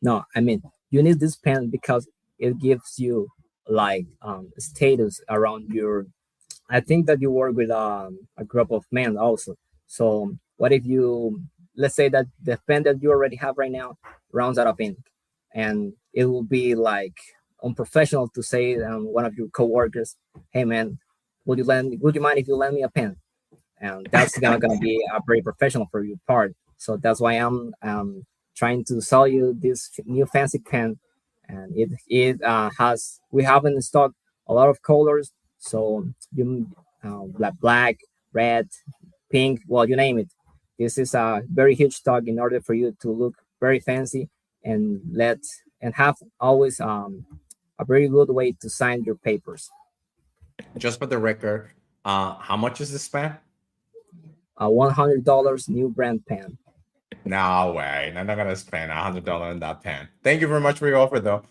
No, I mean you need this pen because it gives you like status around your. I think that you work with a group of men also. So what if you, let's say that the pen that you already have right now runs out of ink, and it will be like unprofessional to say one of your coworkers, "Hey man, would you mind if you lend me a pen?" And that's gonna be a very professional for your part. So that's why I'm trying to sell you this new fancy pen, and it has we have in stock a lot of colors. So you black, red, pink, well you name it. This is a very huge stock in order for you to look very fancy and have always a very good way to sign your papers. Just for the record, how much is this pen? A $100 new brand pen. No way. I'm not gonna spend $100 on that pen. Thank you very much for your offer, though.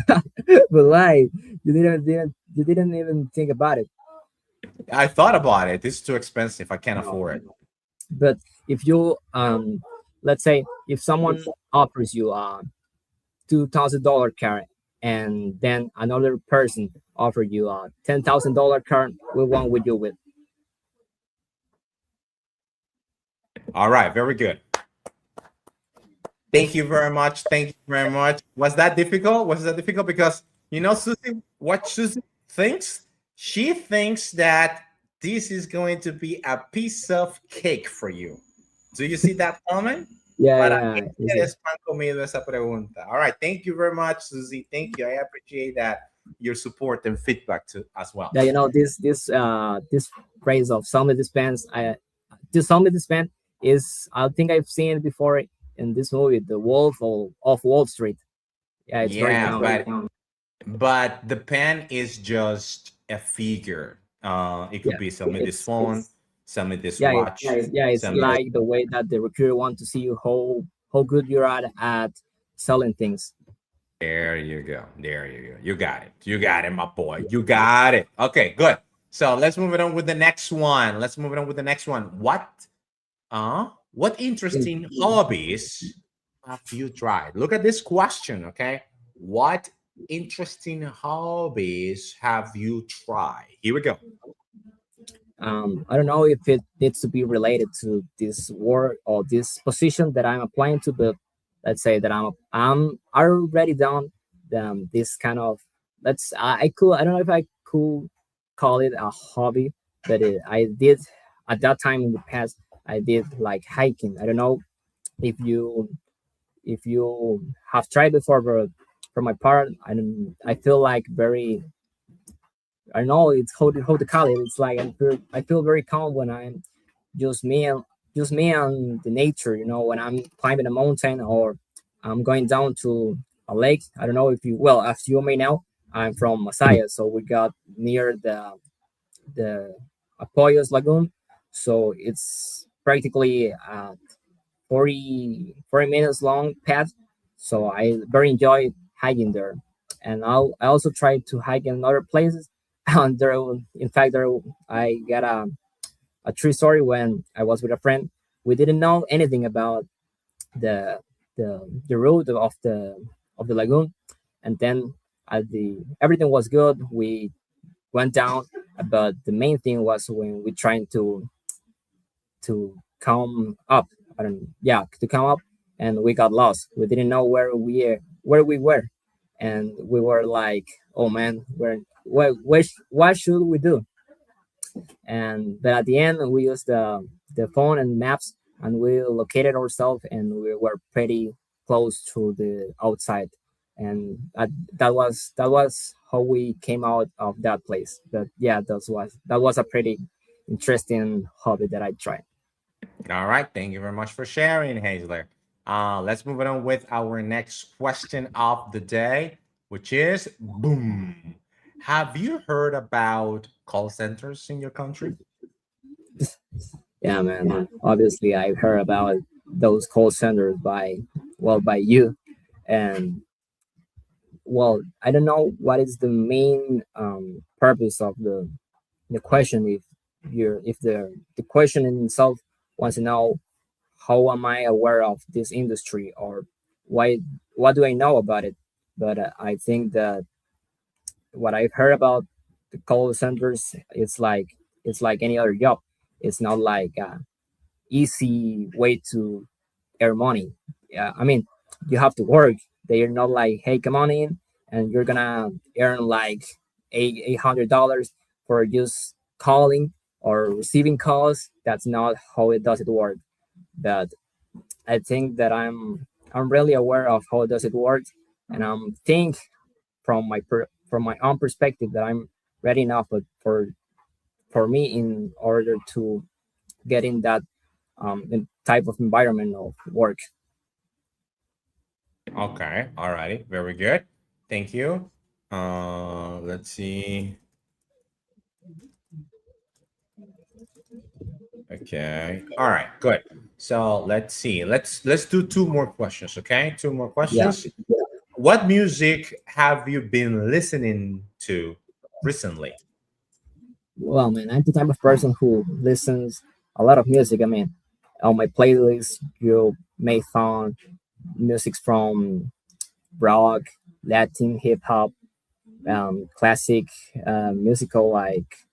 But why? You didn't even think about it. I thought about it. It's too expensive. I can't No. afford it. But if you let's say if someone offers you a $2,000 car and then another person offer you a $10,000 car, which one would you with? All right, very good. Thank you very much. Thank you very much. Was that difficult? Was that difficult? Because Susie, what Susie thinks? She thinks that this is going to be a piece of cake for you. Do you see that comment? Yeah. Es pan comido esa pregunta. All right. Thank you very much, Susie. Thank you. I appreciate that your support and feedback as well. Yeah, this phrase of some of these pens, to some of this pen is, I think I've seen it before in this movie, The Wolf of Wall Street. Yeah, it's very Yeah, common. but the pen is just a figure. It could Yeah, be sell me this it's phone, sell me this yeah, watch, yeah, it's sell me like the way that the recruiter want to see you how good you're at selling things. There you go. There you go. You got it. You got it, my boy. You got it. Okay, good. So let's move it on with the next one. Let's move it on with the next one. What interesting hobbies have you tried? Look at this question, okay? What interesting hobbies have you tried? Here we go. I don't know if it needs to be related to this work or this position that I'm applying to, but let's say that I'm already done this kind of, I don't know if I could call it a hobby, but I did at that time in the past. I did like hiking. I don't know if you have tried before, but for my part, I feel like very, I know it's how to call it. It's like I feel very calm when I'm just me and the nature. When I'm climbing a mountain or I'm going down to a lake. I don't know if you, well, as you may know, I'm from Masaya, so we got near the Apoyos Lagoon, so it's practically 40 minutes long path. So I very enjoy hiking there, and I also try to hike in other places. And there, in fact, there I got a true story when I was with a friend. We didn't know anything about the the road of the lagoon, and then at the everything was good. We went down, but the main thing was when we trying to come up. I don't Yeah, to come up, and we got lost. We didn't know where we were, and we were like, "Oh man, what should we do?" And but at the end, we used the phone and maps, and we located ourselves, and we were pretty close to the outside. And that was how we came out of that place. But yeah, that was a pretty interesting hobby that I tried. All right. Thank you very much for sharing, Hazler. Let's move it on with our next question of the day, which is boom. Have you heard about call centers in your country? Yeah, man. Obviously, I heard about those call centers by you, and I don't know what is the main purpose of the question. If the question in itself wants to know how am I aware of this industry, or why what do I know about it. But I think that what I've heard about the call centers, it's like any other job. It's not like easy way to earn money. Yeah, I mean, you have to work. They're not like, hey, come on in, and you're gonna earn like $800 for just calling or receiving calls. That's not how it does it work. But I think that I'm really aware of how does it work, and I'm think from my own perspective that I'm ready enough, but for me in order to get in that type of environment of work. Okay. All righty. Very good. Thank you. Let's see. Okay. All right. Good. So let's see. Let's do two more questions. Okay. Two more Yeah. questions. What music have you been listening to recently? Well, man, I'm the type of person who listens a lot of music. I mean, on my playlist, you may find music from rock, Latin, hip hop, classic, musical, like,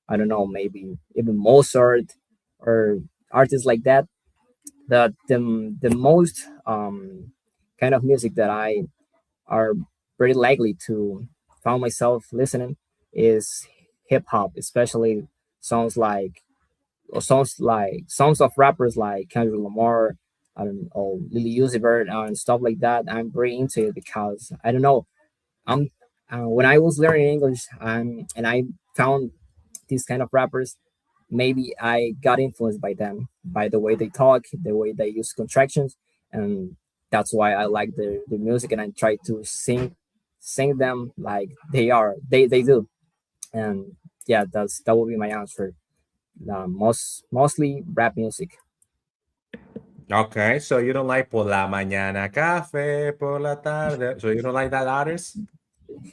I don't know, maybe even Mozart or artists like that. The most kind of music that I are very likely to find myself listening is hip hop, especially songs like songs of rappers like Kendrick Lamar, I don't know, Lil Uzi Vert, and stuff like that. I'm very into it because I don't know. I'm when I was learning English, and I found these kind of rappers, maybe I got influenced by them, by the way they talk, the way they use contractions, and that's why I like the music, and I try to sing them like they do. And yeah, that will be my answer. Mostly rap music. Okay, so you don't like por la mañana café, por la tarde. So you don't like that artist?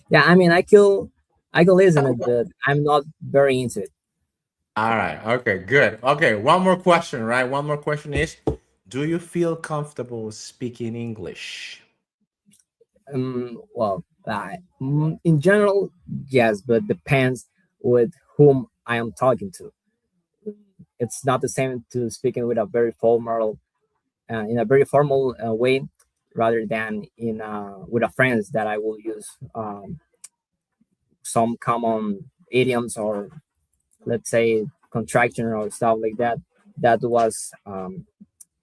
Yeah, I mean, I could listen it, but I'm not very into it. All right. Okay, good. Okay, one more question, right? One more question is, do you feel comfortable speaking English? Well, in general, yes, but depends with whom I am talking to. It's not the same to speaking with a very formal, in a very formal way, rather than in with a friends that I will use some common idioms, or let's say contraction or stuff like that. That was um,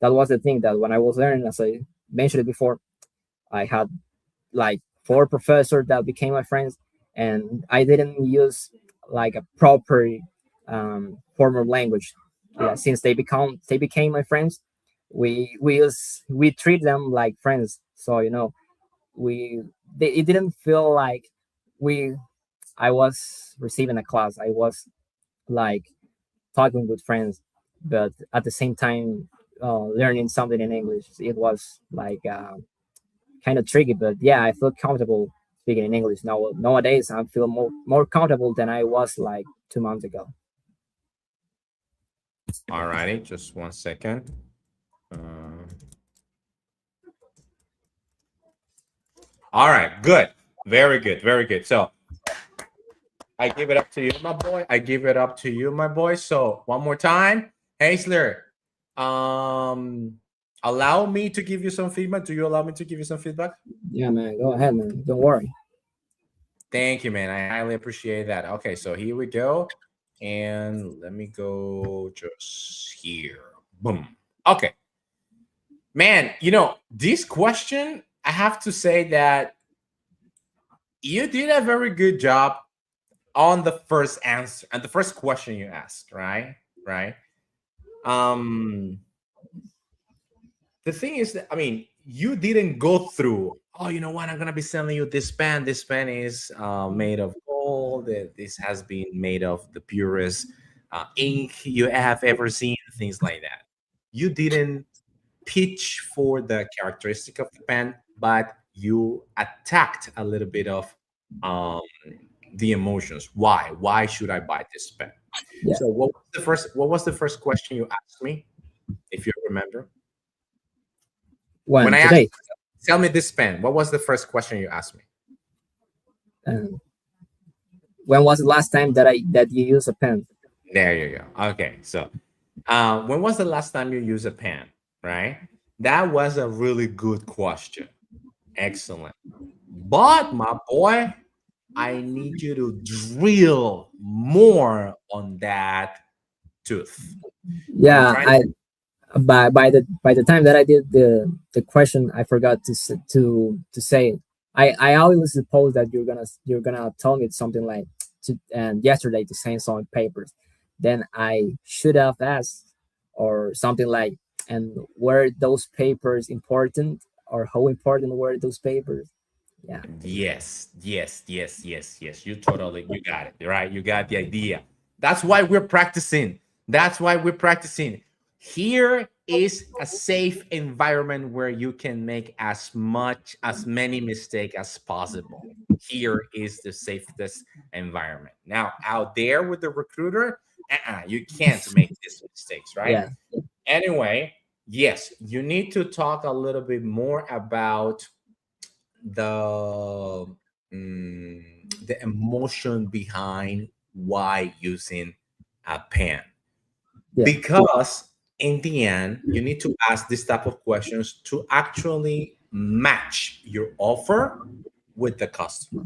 that was the thing that when I was learning, as I mentioned before, I had like four professors that became my friends, and I didn't use like a proper formal language. Yeah, since they became my friends, we treat them like friends. So it didn't feel like we I was receiving a class. I was like talking with friends, but at the same time learning something in English. It was like kind of tricky, but yeah, I feel comfortable speaking in English now. Nowadays, I feel more comfortable than I was like 2 months ago. All righty, just one second. All right, good. Very good, very good. So I give it up to you, my boy. I give it up to you, my boy. So one more time, Haisler, allow me to give you some feedback. Do you allow me to give you some feedback? Yeah, man, go ahead, man. Don't worry. Thank you, man. I highly appreciate that. Okay, so here we go. And let me go just here. Boom. Okay. Man, this question, I have to say that you did a very good job on the first answer and the first question you asked, right? Right. Um, the thing is that, I mean, you didn't go through, oh, you know what, I'm gonna be selling you this pen. This pen is made of gold. This has been made of the purest ink you have ever seen, things like that. You didn't pitch for the characteristic of the pen, but you attacked a little bit of um, the emotions. Why should I buy this pen? Yeah. So what was the first question you asked me, if you remember? When When I asked, today, sell me this pen, what was the first question you asked me? um, when was the last time that you used a pen? There you go. Okay, so when was the last time you used a pen? Right? That was a really good question. Excellent. But my boy, I need you to drill more on that tooth. I'm Yeah, trying. I by the time that I did the question, I forgot to say it. I always suppose that you're gonna tell me something like and yesterday to send some papers. Then I should have asked or something like, and were those papers important, or how important were those papers? Yeah. Yes, yes, yes, yes, yes. You got it, right? You got the idea. That's why we're practicing. That's why we're practicing. Here is a safe environment where you can make as many mistakes as possible. Here is the safest environment. Now, out there with the recruiter, you can't make these mistakes, right? Yeah. Anyway, yes, you need to talk a little bit more about the the emotion behind why using a pen, Yeah. because in the end you need to ask this type of questions to actually match your offer with the customer.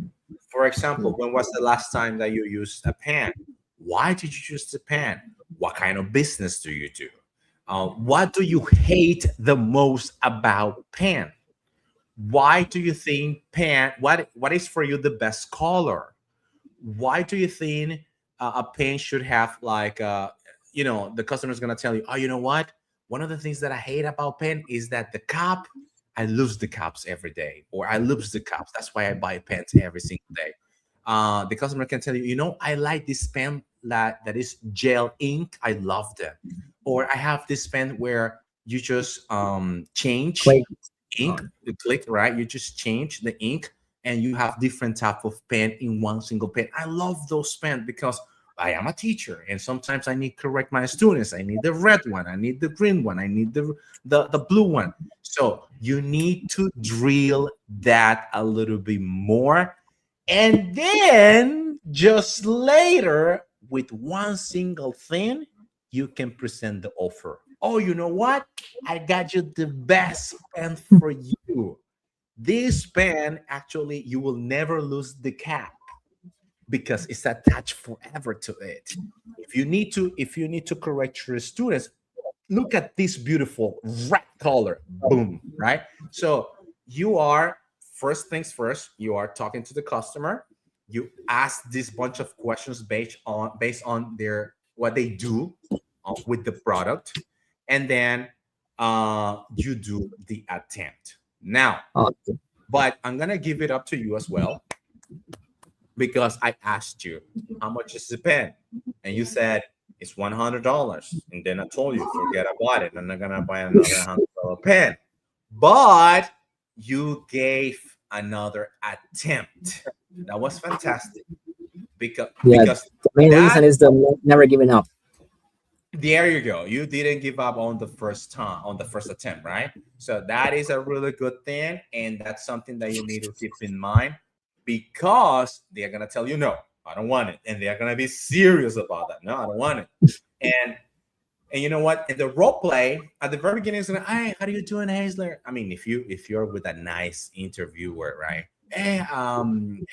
For example, when was the last time that you used a pen? Why did you use the pen? What kind of business do you do? What do you hate the most about pen? Why do you think pen? What is for you the best color? Why do you think a pen should have like the customer is going to tell you, oh, you know what? One of the things that I hate about pen is that the cap, I lose the caps every day, or I lose the caps. That's why I buy pens every single day. The customer can tell you, I like this pen that is gel ink. I love them. Or I have this pen where you just change Click. ink, you click, right? You just change the ink and you have different type of pen in one single pen. I love those pens because I am a teacher and sometimes I need to correct my students. I need the red one, I need the green one, I need the blue one. So you need to drill that a little bit more. And then just later, with one single thing, you can present the offer. Oh, you know what? I got you the best pen for you. This pen, actually, you will never lose the cap because it's attached forever to it. If you need to correct your students, look at this beautiful red color. Boom, right? So you are, first things first, you are talking to the customer. You ask this bunch of questions based on their what they do with the product, and then you do the attempt. Now, Okay. but I'm gonna give it up to you as well because I asked you how much is the pen, and you said it's $100, and then I told you forget about it, I'm not gonna buy another $100 pen. But you gave another attempt. That was fantastic because Yeah. because The main that, reason is the never giving up. there you go. You didn't give up on the first attempt, right? So that is a really good thing, and that's something that you need to keep in mind because they're gonna tell you no, I don't want it, and they're gonna be serious about that. No, I don't want it. And you know what? In the role play at the very beginning, it's like, "Hey, how are you doing, Haisler?" I mean, if you're with a nice interviewer, right? Hey,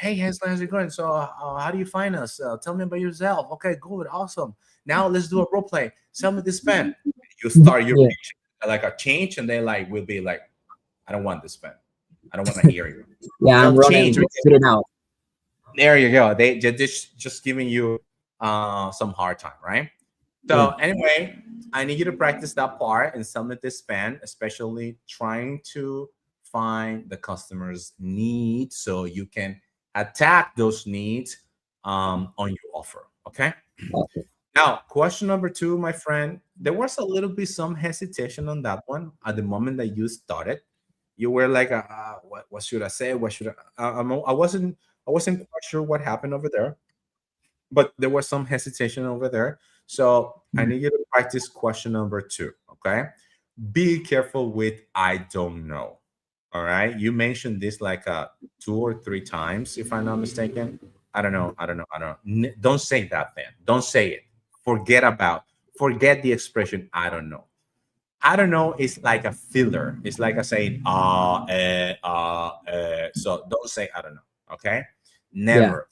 Haisler, how's it going? So, how do you find us? Tell me about yourself. Okay, good, awesome. Now let's do a role play. Sell me this pen. You start your Yeah. pitch, like a change, and they will be like, "I don't want this pen. I don't want to hear you." Yeah, I'm They'll running change. it out. There you go. They just giving you some hard time, right? So anyway, I need you to practice that part and submit this pen, especially trying to find the customer's needs so you can attack those needs on your offer. Okay. Okay. Now, question number 2, my friend. There was a little bit some hesitation on that one at the moment that you started. You were like, what should I say? What should I wasn't quite sure what happened over there, but there was some hesitation over there. So I need you to practice question number 2. Okay. Be careful with I don't know. All right. You mentioned this like 2 or 3 times, if I'm not mistaken. I don't know. Don't say that then. Don't say it. Forget the expression I don't know. I don't know is like a filler. It's like a saying so don't say I don't know. Okay. Never.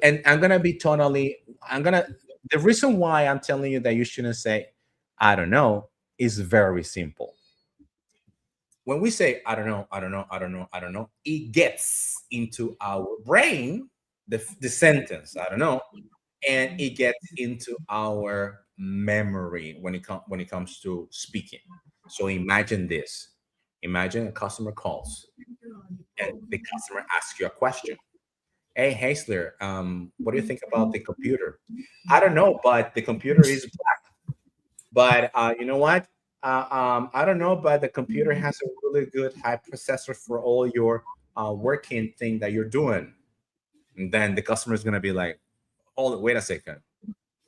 And I'm gonna be totally. The reason why I'm telling you that you shouldn't say I don't know is very simple. When we say I don't know, I don't know, I don't know, I don't know, it gets into our brain the sentence I don't know, and it gets into our memory when it comes to speaking. So imagine this. Imagine a customer calls and the customer asks you a question. Hey, Haisler, what do you think about the computer? I don't know, but the computer is black. But you know what? I don't know, but the computer has a really good high processor for all your working thing that you're doing. And then the customer is going to be like, hold it, wait a second.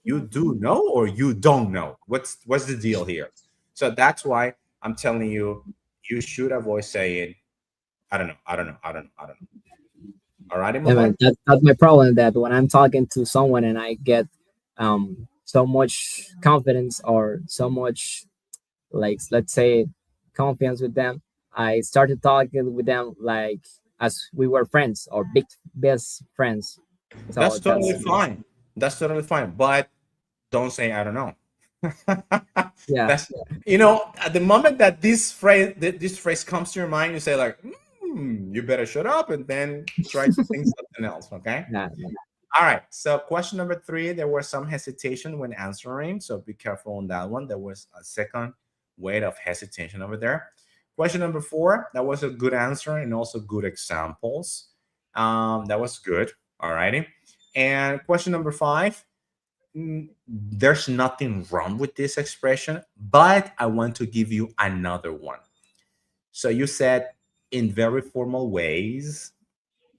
You do know or you don't know? What's the deal here? So that's why I'm telling you, you should avoid saying, I don't know, I don't know, I don't know, I don't know. All right, Yeah, man, that's my problem. That when I'm talking to someone and I get so much confidence or so much, like, let's say, confiance with them, I started talking with them like as we were friends or big best friends. So That's totally fine. That's totally fine. But don't say I don't know. yeah, That's at the moment that this phrase comes to your mind, you say like, you better shut up and then try to think something else. Okay. yeah, All right. So question number 3, there was some hesitation when answering. So be careful on that one. There was a second weight of hesitation over there. Question number 4, that was a good answer and also good examples. That was good. All righty. And question number 5, there's nothing wrong with this expression, but I want to give you another one. So you said in very formal ways,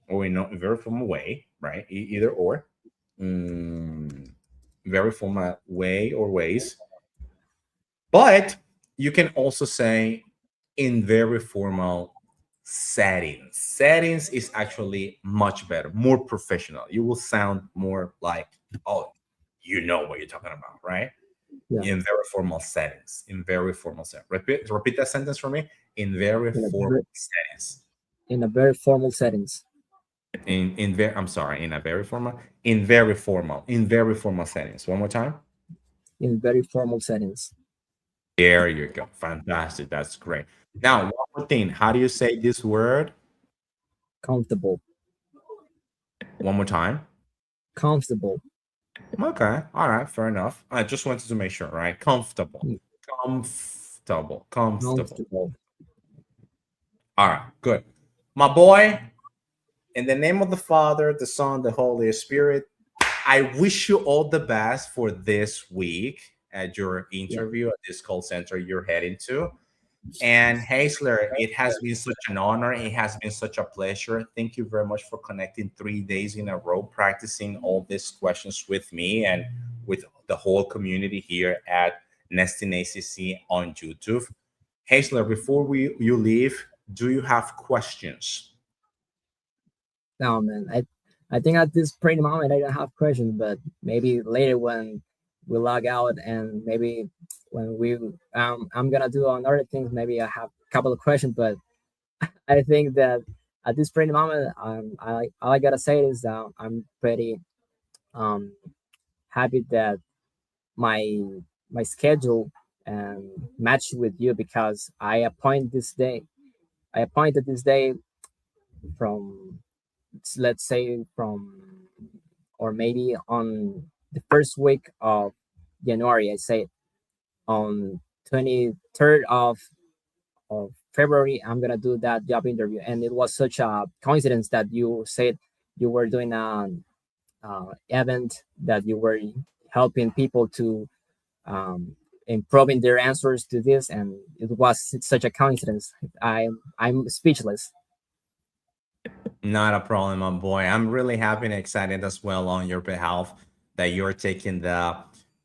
or in a very formal way, right? Either or. Very formal way or ways. But you can also say in very formal settings. Settings is actually much better, more professional. You will sound more like, oh, you know what you're talking about, right? Yeah. In very formal settings. In very formal settings. Repeat that sentence for me. In very formal settings. In a very formal settings. I'm sorry, in a very formal, in very formal settings. One more time. In very formal settings. There you go. Fantastic. That's great. Now, one more thing. How do you say this word? Comfortable. One more time. Comfortable. Okay. All right. Fair enough. I just wanted to make sure, right? Comfortable. Comfortable. Comfortable. All right. Good. My boy, in the name of the Father, the Son, the Holy Spirit, I wish you all the best for this week at your interview at this call center you're heading to. And Haisler, it has been such an honor. It has been such a pleasure. Thank you very much for connecting 3 days in a row, practicing all these questions with me and with the whole community here at Nesting ACC on YouTube. Haisler, before you leave, do you have questions? No, man. I think at this present moment I don't have questions, but maybe later when we log out and maybe when we I'm gonna do on other things, maybe I have a couple of questions. But I think that at this present moment, all I gotta say is I'm pretty happy that my schedule matched with you, because I appointed this day from, let's say, from, or maybe on the first week of January. I say on 23rd of February, I'm gonna do that job interview, and it was such a coincidence that you said you were doing an event that you were helping people to improving their answers to this, and it was such a coincidence. I'm speechless. Not a problem, my boy. I'm really happy and excited as well on your behalf that you're taking the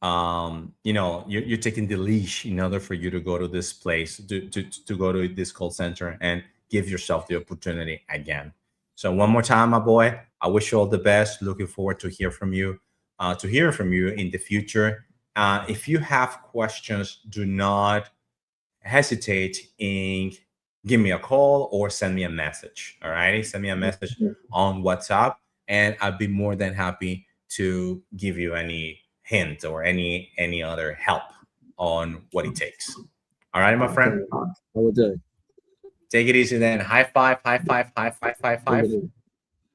you're taking the leash in order for you to go to this place, to go to this call center and give yourself the opportunity again. So one more time, my boy, I wish you all the best. Looking forward to hear from you in the future. If you have questions, do not hesitate in give me a call or send me a message. All righty, send me a message on WhatsApp, and I'd be more than happy to give you any hint or any other help on what it takes. All right, my friend. I will do it. Take it easy then. High five, high five, high five, high five.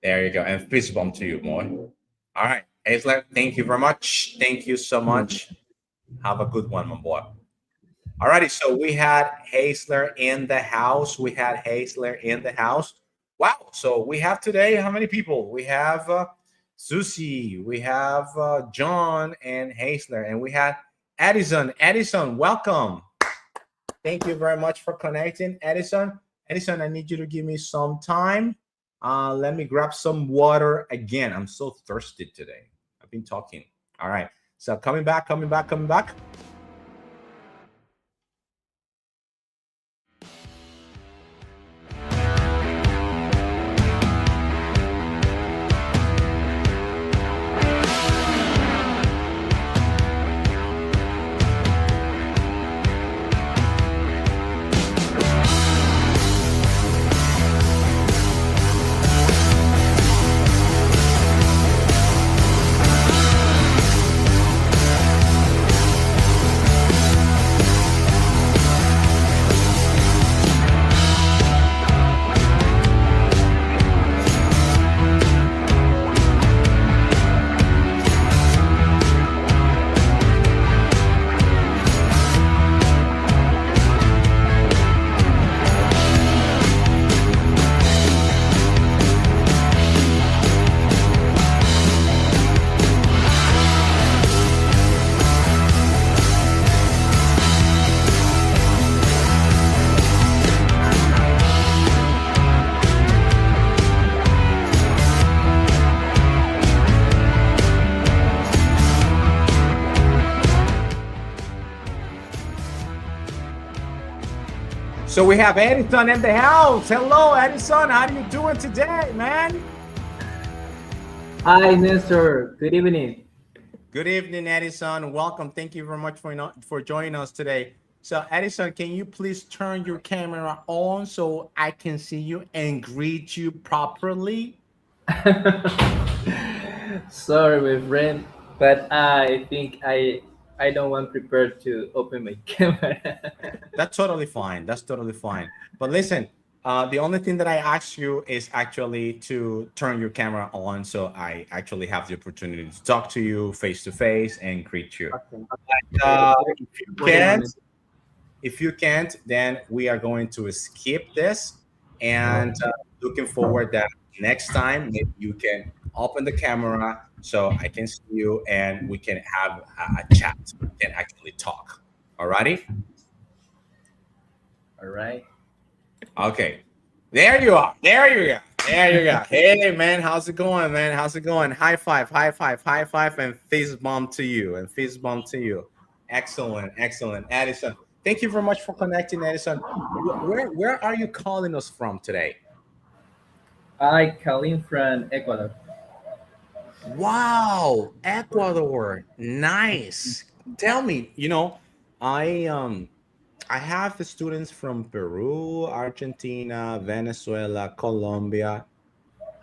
There you go. And fist bump to you, boy. All right, Haisler, thank you very much. Thank you so much. Have a good one, my boy. Alrighty, so we had Haisler in the house. Wow, so we have today, how many people? We have Susie, we have John and Haisler, and we had Edison. Edison, welcome. Thank you very much for connecting, Edison. Edison, I need you to give me some time. Let me grab some water again. I'm so thirsty today. I've been talking. All right, so coming back. So we have Edison in the house. Hello, Edison. How are you doing today, man? Hi, Nestor. Good evening. Good evening, Edison. Welcome. Thank you very much for joining us today. So, Edison, can you please turn your camera on so I can see you and greet you properly? Sorry, my friend, but I think I don't want prepared to open my camera. That's totally fine. That's totally fine. But listen, the only thing that I ask you is actually to turn your camera on so I actually have the opportunity to talk to you face to face and greet you. Okay. If you Wait a can't, minute. if you can't, then we are going to skip this and looking forward that next time maybe you can open the camera so I can see you and we can have a chat and actually talk. Alrighty? All right. Okay. There you are. There you go. There you go. Hey man, how's it going, man? How's it going? High five, high five, high five, and fist bump to you. And fist bump to you. Excellent, excellent. Edison. Thank you very much for connecting, Edison. Where are you calling us from today? I calling from Ecuador. Wow, Ecuador. Nice. Tell me, I have the students from Peru, Argentina, Venezuela, Colombia.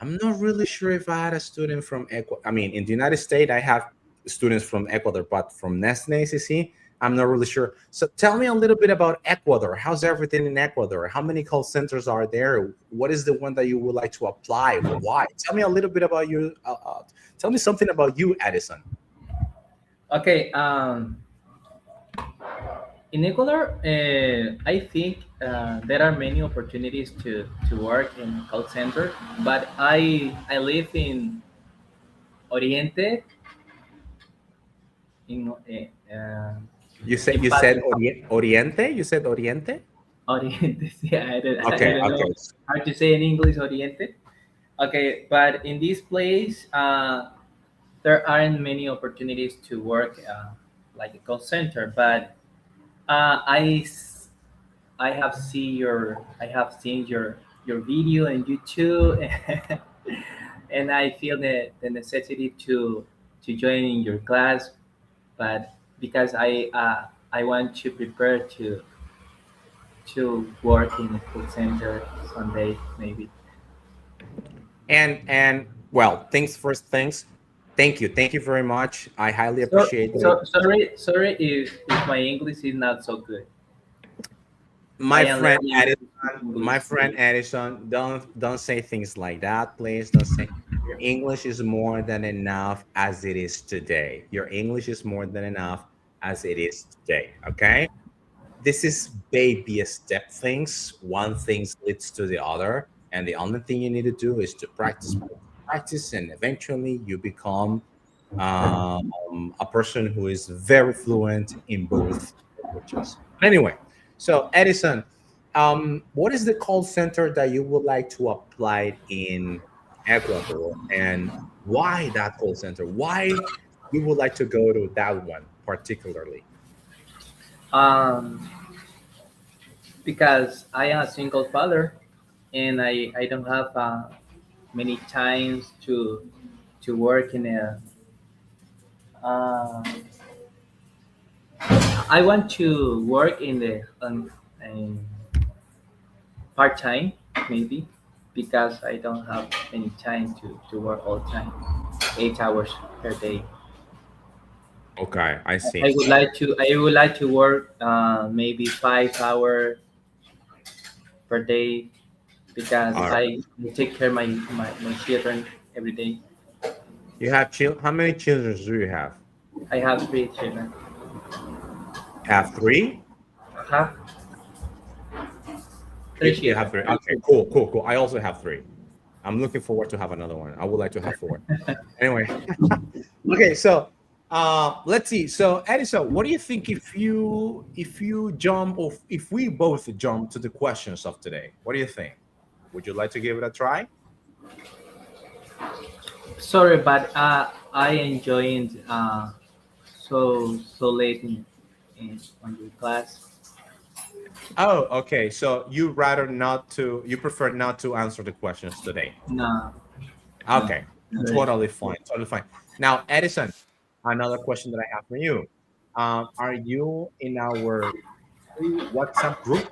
I'm not really sure if I had a student from Ecuador. I mean, in the United States, I have students from Ecuador, but from Nestle ACC, I'm not really sure. So tell me a little bit about Ecuador. How's everything in Ecuador? How many call centers are there? What is the one that you would like to apply? Why? Tell me a little bit about you. Tell me something about you, Edison. Okay. In Ecuador, I think there are many opportunities to work in call center, but I live in Oriente. In You said Oriente? You said Oriente? Oriente. Yeah, I Okay, don't know okay. how to say in English Oriente. Okay, but in this place, there aren't many opportunities to work like a call center. But I have seen your video on YouTube, and I feel the necessity to join in your class, but because I want to prepare to work in a call center someday maybe. And well, things first things. Thank you very much. I highly So, appreciate it. sorry if my English is not so good. I My am friend learning Edison, my English. friend Edison, don't say things like that, please. Don't say your English is more than enough as it is today. Your English is more than enough as it is today. Okay. This is baby step things. One thing leads to the other. And the only thing you need to do is to practice, practice, and eventually you become a person who is very fluent in both languages. Anyway, so Edison, what is the call center that you would like to apply in Ecuador, and why that call center? Why you would like to go to that one particularly? Um, because I am a single father, and I don't have many times to work in a. Uh, I want to work in the in part time maybe, because I don't have any time to work all the time, 8 hours per day. Okay, I see. I would like to work maybe 5 hours per day, because All right. I take care of my children every day. You have how many children do you have? I have 3 children. Have three? Have three You have children. three. Okay, cool, cool, cool. I also have three. I'm looking forward to have another one. I would like to have four. Anyway, okay, so let's see. So Edison, what do you think if you jump, or if we both jump to the questions of today? What do you think? Would you like to give it a try? Sorry, but I enjoyed so late in on your class. Oh, okay. So you prefer not to answer the questions today. No, no. Okay, totally fine, totally fine. Now, Edison, another question that I have for you. Are you in our free WhatsApp group?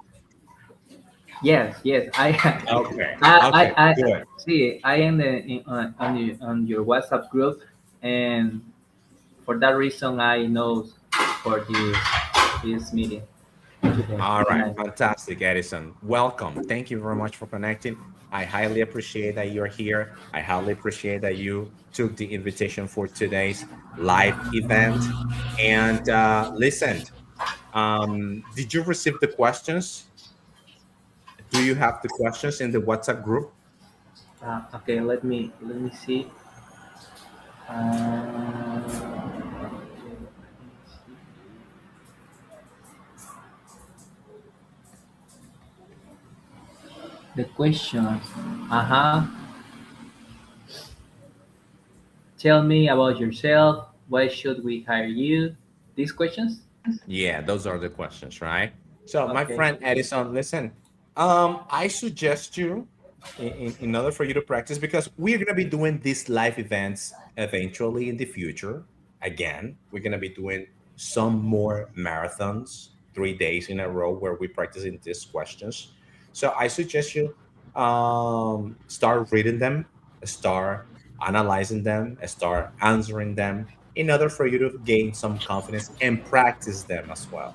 Yes, yes. Okay, okay, I good. see. I am on your WhatsApp group, and for that reason, I know for this meeting today. All right, Tonight. fantastic, Edison. Welcome. Thank you very much for connecting. I highly appreciate that you're here. I highly appreciate that you took the invitation for today's live event. And listen, did you receive the questions? Do you have the questions in the WhatsApp group? Okay, let me see. Uh, the questions. Uh-huh. Tell me about yourself. Why should we hire you? These questions? Yeah, those are the questions, right? So, my Okay. friend Edison, listen, I suggest you, in order for you to practice, because we're going to be doing these live events eventually in the future. Again, we're going to be doing some more marathons, 3 days in a row, where we practicing these questions. So, I suggest you start reading them, start analyzing them, start answering them in order for you to gain some confidence and practice them as well.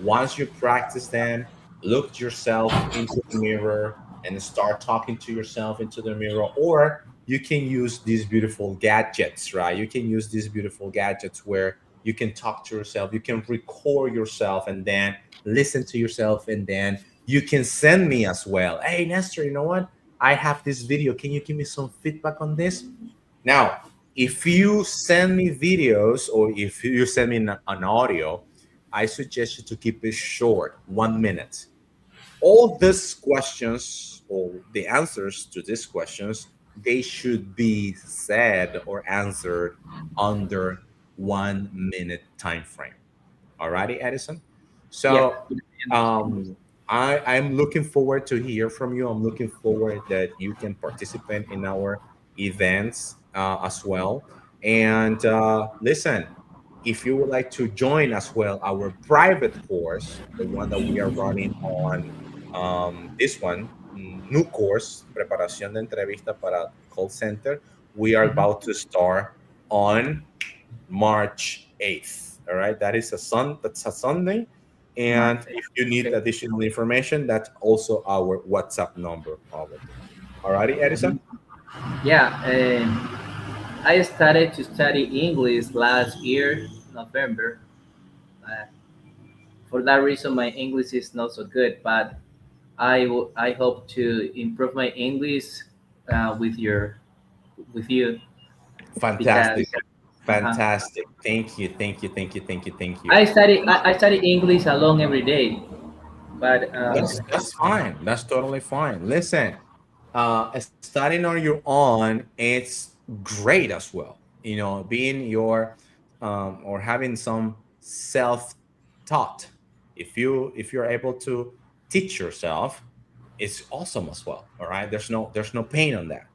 Once you practice them, look yourself into the mirror and start talking to yourself into the mirror. Or you can use these beautiful gadgets, right? You can use these beautiful gadgets where you can talk to yourself, you can record yourself, and then listen to yourself, and then you can send me as well. Hey, Nestor, you know what? I have this video. Can you give me some feedback on this? Now, if you send me videos or if you send me an audio, I suggest you to keep it short, 1 minute. All these questions or the answers to these questions, they should be said or answered under 1 minute time frame. Alrighty, Edison. Yes. So um, I'm looking forward to hear from you. I'm looking forward that you can participate in our events as well. And listen, if you would like to join as well our private course, the one that we are running on this one, new course, Preparación de Entrevista para Call Center, we are Mhm. about to start on March 8th. All right. That's a Sunday. March And 8th. if you need Okay. additional information, that's also our WhatsApp number, probably. All righty, Edison? Yeah. I started to study English last year, November. Uh, for that reason, my English is not so good, but I hope to improve my English with you Fantastic. because uh Fantastic. Thank you. Thank you. Thank you. Thank you. Thank you. I study English alone every day, but That's fine. That's totally fine. Listen, studying on your own, it's great as well. You know, being your or having some self-taught. If you're able to teach yourself, it's awesome as well. All right. There's no pain on that.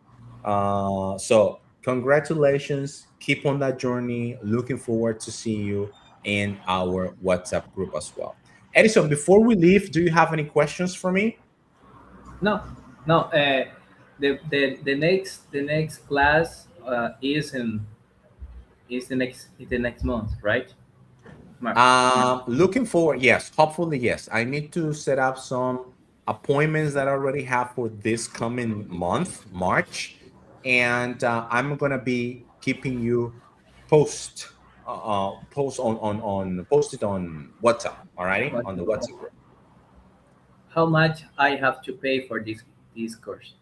So congratulations. Keep on that journey. Looking forward to see you in our WhatsApp group as well. Edison, before we leave, do you have any questions for me? no, no. The next class is the next month, right? March. Looking forward, yes, hopefully, yes. I need to set up some appointments that I already have for this coming month, March, and I'm gonna be keeping you posted on WhatsApp. Alrighty, What? on the WhatsApp group. How much I have to pay for this course?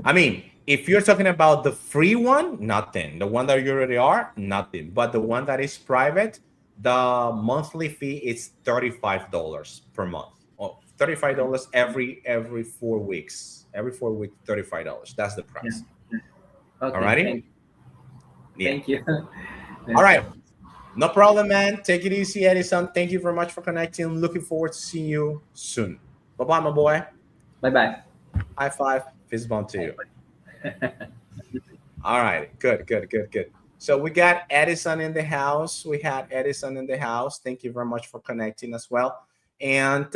I mean, if you're talking about the free one, nothing. The one that you already are, nothing. But the one that is private, the monthly fee is $35 per month. Oh, $35 every 4 weeks. Every 4 weeks, $35. That's the Yeah. price. Okay. Alrighty? Thank Yeah. thank you, All right. Nestor. No problem, man. Take it easy, Edison. Thank you very much for connecting. Looking forward to seeing you soon. Bye-bye, my boy. Bye-bye. High five. Fist bump to you. All right. Good, good, good, good. So we got Edison in the house. We had Edison in the house. Thank you very much for connecting as well. And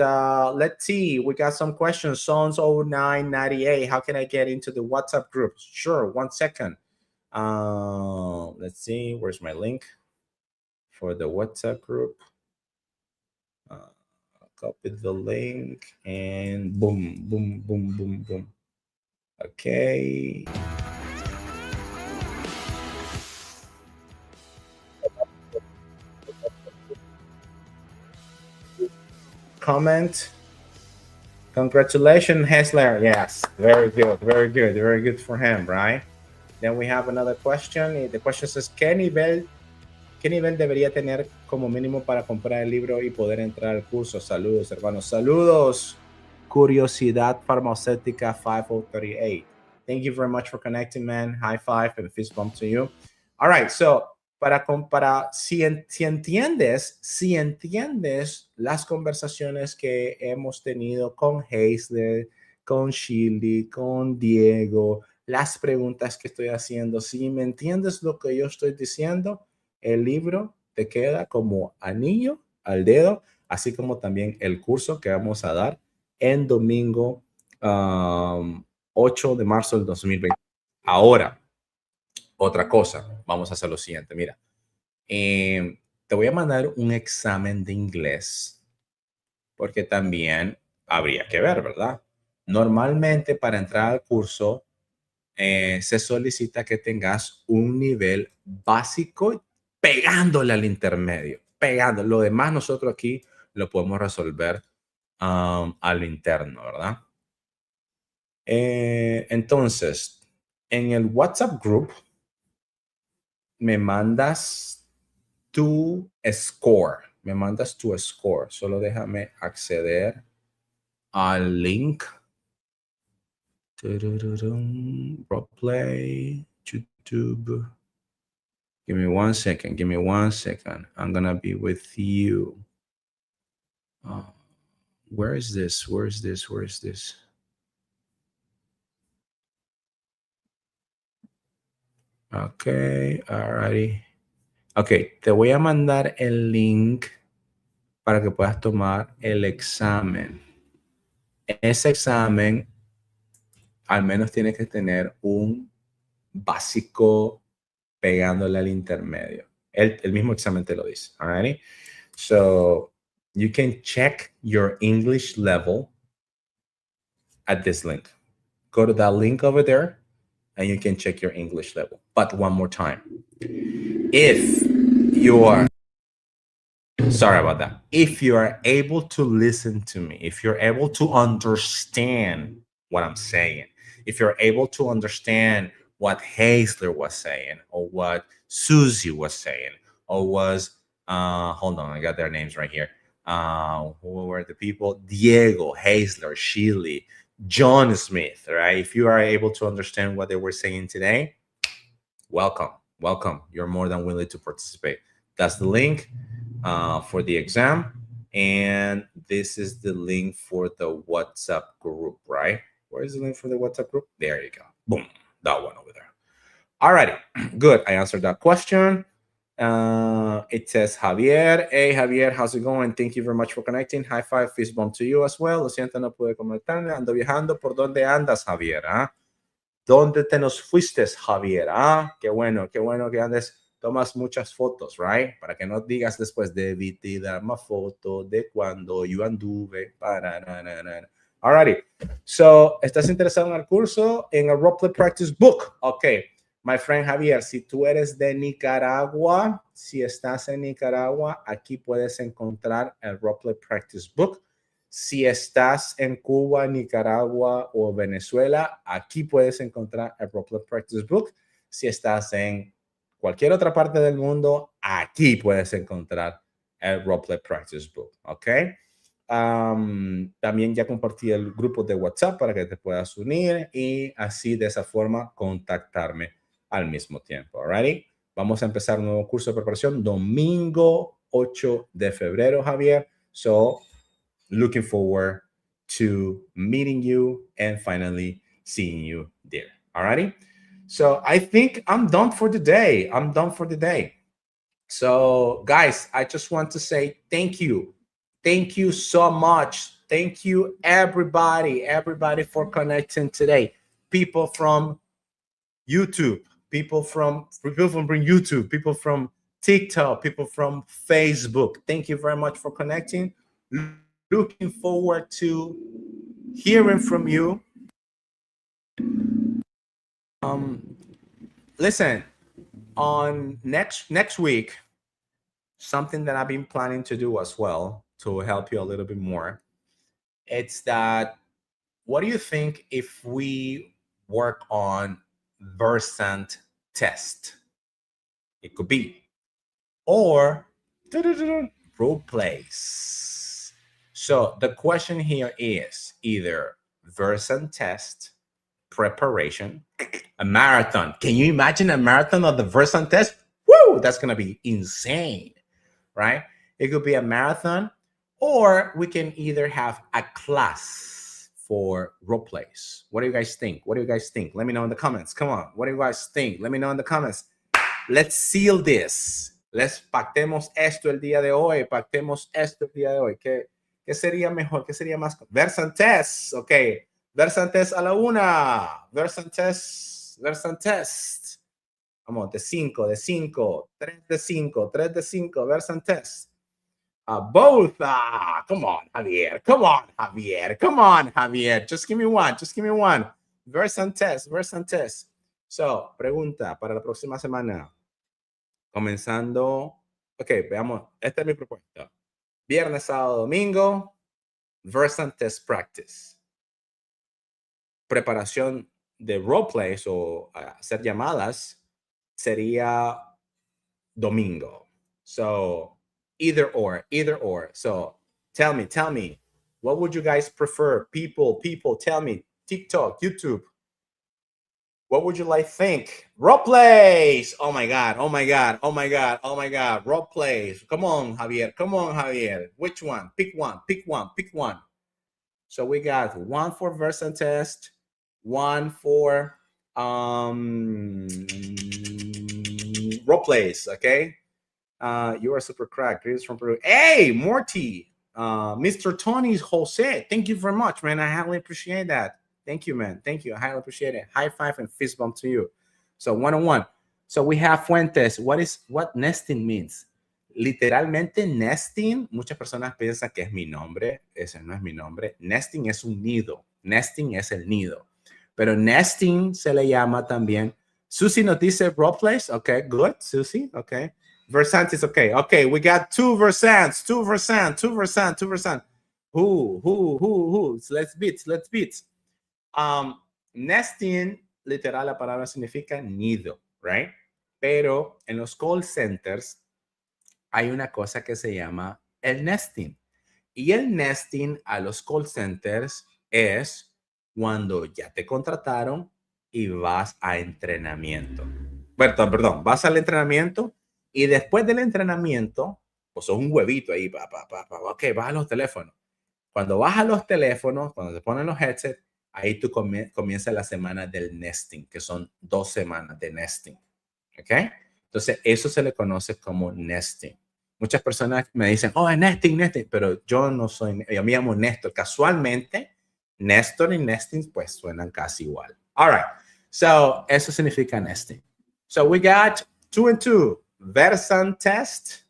let's see, we got some questions. Sons 0998. How can I get into the WhatsApp group? Sure, 1 second. Let's see, where's my link for the WhatsApp group? Copy the link and boom, boom, boom, boom, boom. Okay. Comment. Congratulations, Hessler. Yes, very good, very good, very good for him, right? Then we have another question. The question says, ¿qué nivel debería tener como mínimo para comprar el libro y poder entrar al curso? Saludos, hermanos. Saludos. Curiosidad Farmacéutica 5038. Thank you very much for connecting, man. High five and fist bump to you. All right, so si entiendes las conversaciones que hemos tenido con Hazel, con Shirley, con Diego, las preguntas que estoy haciendo, si me entiendes lo que yo estoy diciendo, el libro te queda como anillo al dedo, así como también el curso que vamos a dar en domingo 8 de marzo del 2020. Ahora, otra cosa, vamos a hacer lo siguiente, mira, te voy a mandar un examen de inglés, porque también habría que ver, ¿verdad? Normalmente para entrar al curso se solicita que tengas un nivel básico pegándole al intermedio, pegando. Lo demás nosotros aquí lo podemos resolver a lo interno, ¿verdad? Entonces, en el WhatsApp group me mandas tu score. Me mandas tu score. Solo déjame acceder al link. Roleplay, YouTube. Give me 1 second. Give me 1 second. I'm going to be with you. Where is this? Where is this? Where is this? Okay, alrighty. Ok, te voy a mandar el link para que puedas tomar el examen. Ese examen al menos tiene que tener un básico pegándole al intermedio. El mismo examen te lo dice. Alrighty? So you can check your English level at this link. Go to that link over there and you can check your English level. But one more time. If you are, sorry about that. If you are able to listen to me, if you're able to understand what I'm saying, if you're able to understand what Hazel was saying, or what Susie was saying, or was, hold on, I got their names right here. Who were the people? Diego, Hazel, Shirley, John Smith, right? If you are able to understand what they were saying today, welcome, welcome. You're more than willing to participate. That's the link for the exam. And this is the link for the WhatsApp group, right? Where is the link for the WhatsApp group? There you go. Boom, that one over there. All righty, good. I answered that question. It says Javier. Hey, Javier, how's it going? Thank you very much for connecting. High five, fist bump to you as well. Lo siento, no pude conectarme. Ando viajando. ¿Por dónde andas, Javier? ¿Ah? ¿Dónde te nos fuiste, Javier? ¿Ah? Qué bueno que andes. Tomas muchas fotos, right? Para que no digas después, debí tirar más foto de cuando yo anduve. Alrighty. So, ¿estás interesado en el curso? En el Roleplay Practice Book. Ok. My friend Javier, si tú eres de Nicaragua, si estás en Nicaragua, aquí puedes encontrar el Roleplay Practice Book. Si estás en Cuba, Nicaragua o Venezuela, aquí puedes encontrar el Roleplay Practice Book. Si estás en cualquier otra parte del mundo, aquí puedes encontrar el Roleplay Practice Book, ¿ok? También ya compartí el grupo de WhatsApp para que te puedas unir y así de esa forma contactarme al mismo tiempo, alrighty? Vamos a empezar un nuevo curso de preparación domingo 8 de febrero, Javier. So, looking forward to meeting you and finally seeing you there. Alrighty? So, I think I'm done for the day. I'm done for the day. So, guys, I just want to say thank you. Thank you so much. Thank you, everybody for connecting today. People from YouTube, people from YouTube, people from TikTok, people from Facebook. Thank you very much for connecting. Looking forward to hearing from you. Listen, on next week, something that I've been planning to do as well to help you a little bit more. It's that, what do you think if we work on versant test? It could be, or role plays. So the question here is either versant test, preparation, a marathon. Can you imagine a marathon of the versant test? Woo, that's gonna be insane, right? It could be a marathon, or we can either have a class for role plays. What do you guys think? What do you guys think? Let me know in the comments. Come on. What do you guys think? Let me know in the comments. Let's seal this. Let's pactemos esto el día de hoy. Pactemos esto el día de hoy. ¿Qué sería mejor? ¿Qué sería más? Versant test. Ok. Versant test a la una. Versant test. Versant test. Vamos, de 5, 3 de 5, 3 de 5. Versant test. Both. Come on, Javier. Come on, Javier. Come on, Javier. Just give me one. Just give me one. Versant test. Versant test. So, pregunta para la próxima semana. Comenzando. Ok, veamos. Esta es mi propuesta. Viernes, sábado, domingo. Versant test practice. Preparación de roleplays o hacer llamadas sería domingo. So, either or. So, tell me, what would you guys prefer? People, tell me. TikTok, YouTube. What would you like think? Role plays. Oh my God. Role plays. Come on, Javier. Which one? Pick one. So we got one for versant test, one for role plays. Okay. You are super crack. Greetings from Peru. Hey, Morty. Mr. Tony's Jose. Thank you very much, man. I highly appreciate that. Thank you, man. Thank you. I highly appreciate it. High five and fist bump to you. So one-on-one. So we have Fuentes. What nesting means? Literalmente nesting, muchas personas piensan que es mi nombre. Ese no es mi nombre. Nesting es un nido. Nesting es el nido. Pero nesting se le llama también. Susie nos dice role plays. Okay, good. Susie, okay. Versant is okay. Okay, we got two versants. Who? Let's beat. Nesting, literal, la palabra significa nido, right? Pero en los call centers hay una cosa que se llama el nesting. Y el nesting a los call centers es cuando ya te contrataron y vas a entrenamiento. Perdón, vas al entrenamiento y después del entrenamiento, pues sos un huevito ahí, ok, vas a los teléfonos. Cuando vas a los teléfonos, cuando te ponen los headsets, ahí tú comienza la semana del nesting, que son 2 semanas de nesting. ¿Ok? Entonces, eso se le conoce como nesting. Muchas personas me dicen, oh, es nesting, pero yo no soy, yo me llamo Néstor. Casualmente, Néstor y nesting pues suenan casi igual. All right. So, eso significa nesting. So, we got 2 and 2. Versant test.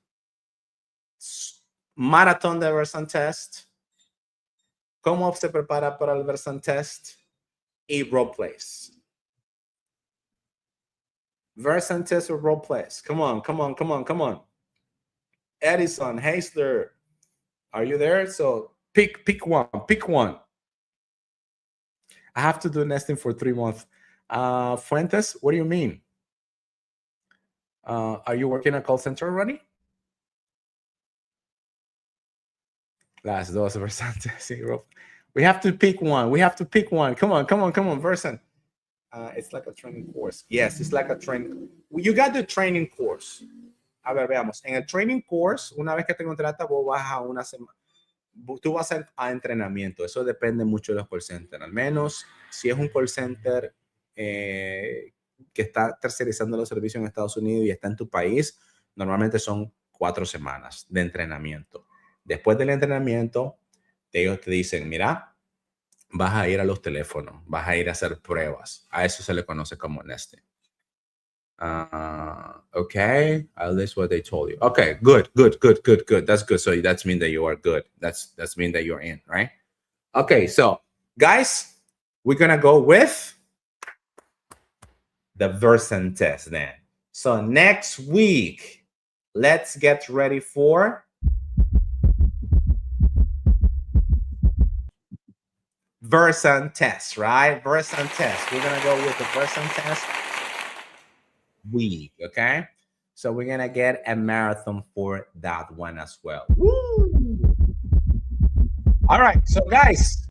Maratón de versant test. ¿Cómo se prepara para el versant test? Y role plays. Versant test or role plays? Come on. Edison, Haisler, are you there? So pick one. I have to do nesting for 3 months. Fuentes, what do you mean? Are you working at a call center already? Las dos versant testing. We have to pick one. Come on, versant. It's like a training course. Yes, it's like a training. You got the training course. A ver, veamos. En el training course, una vez que te contratas, vos vas a una semana. Tú vas a entrenamiento. Eso depende mucho de los call centers. Al menos si es un call center que está tercerizando los servicios en Estados Unidos y está en tu país, normalmente son 4 semanas de entrenamiento. Después del entrenamiento, ellos te dicen, mira, vas a ir a los teléfonos, vas a ir a hacer pruebas. A eso se le conoce como nesting. Okay, at least what they told you. Okay, good. That's good. So that's mean that you are good. That's mean that you're in, right? Okay, so guys, we're gonna go with the version test then. So next week, let's get ready for version test, right? Version test. We're gonna go with the version test week, okay? So we're gonna get a marathon for that one as well. Woo! All right, so guys,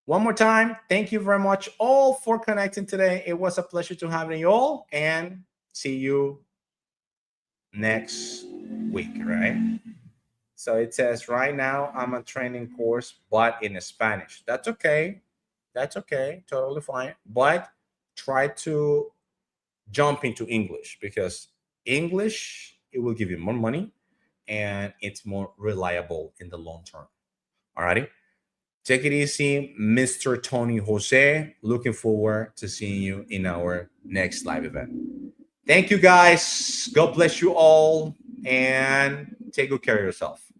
one more time, thank you very much all for connecting today. It was a pleasure to have you all, and see you next week, right? So it says right now I'm a training course, but in Spanish. That's okay. That's okay. Totally fine. But try to jump into English, because English, it will give you more money and it's more reliable in the long term. Alrighty. Take it easy, Mr. Tony Jose. Looking forward to seeing you in our next live event. Thank you, guys. God bless you all, and take good care of yourself.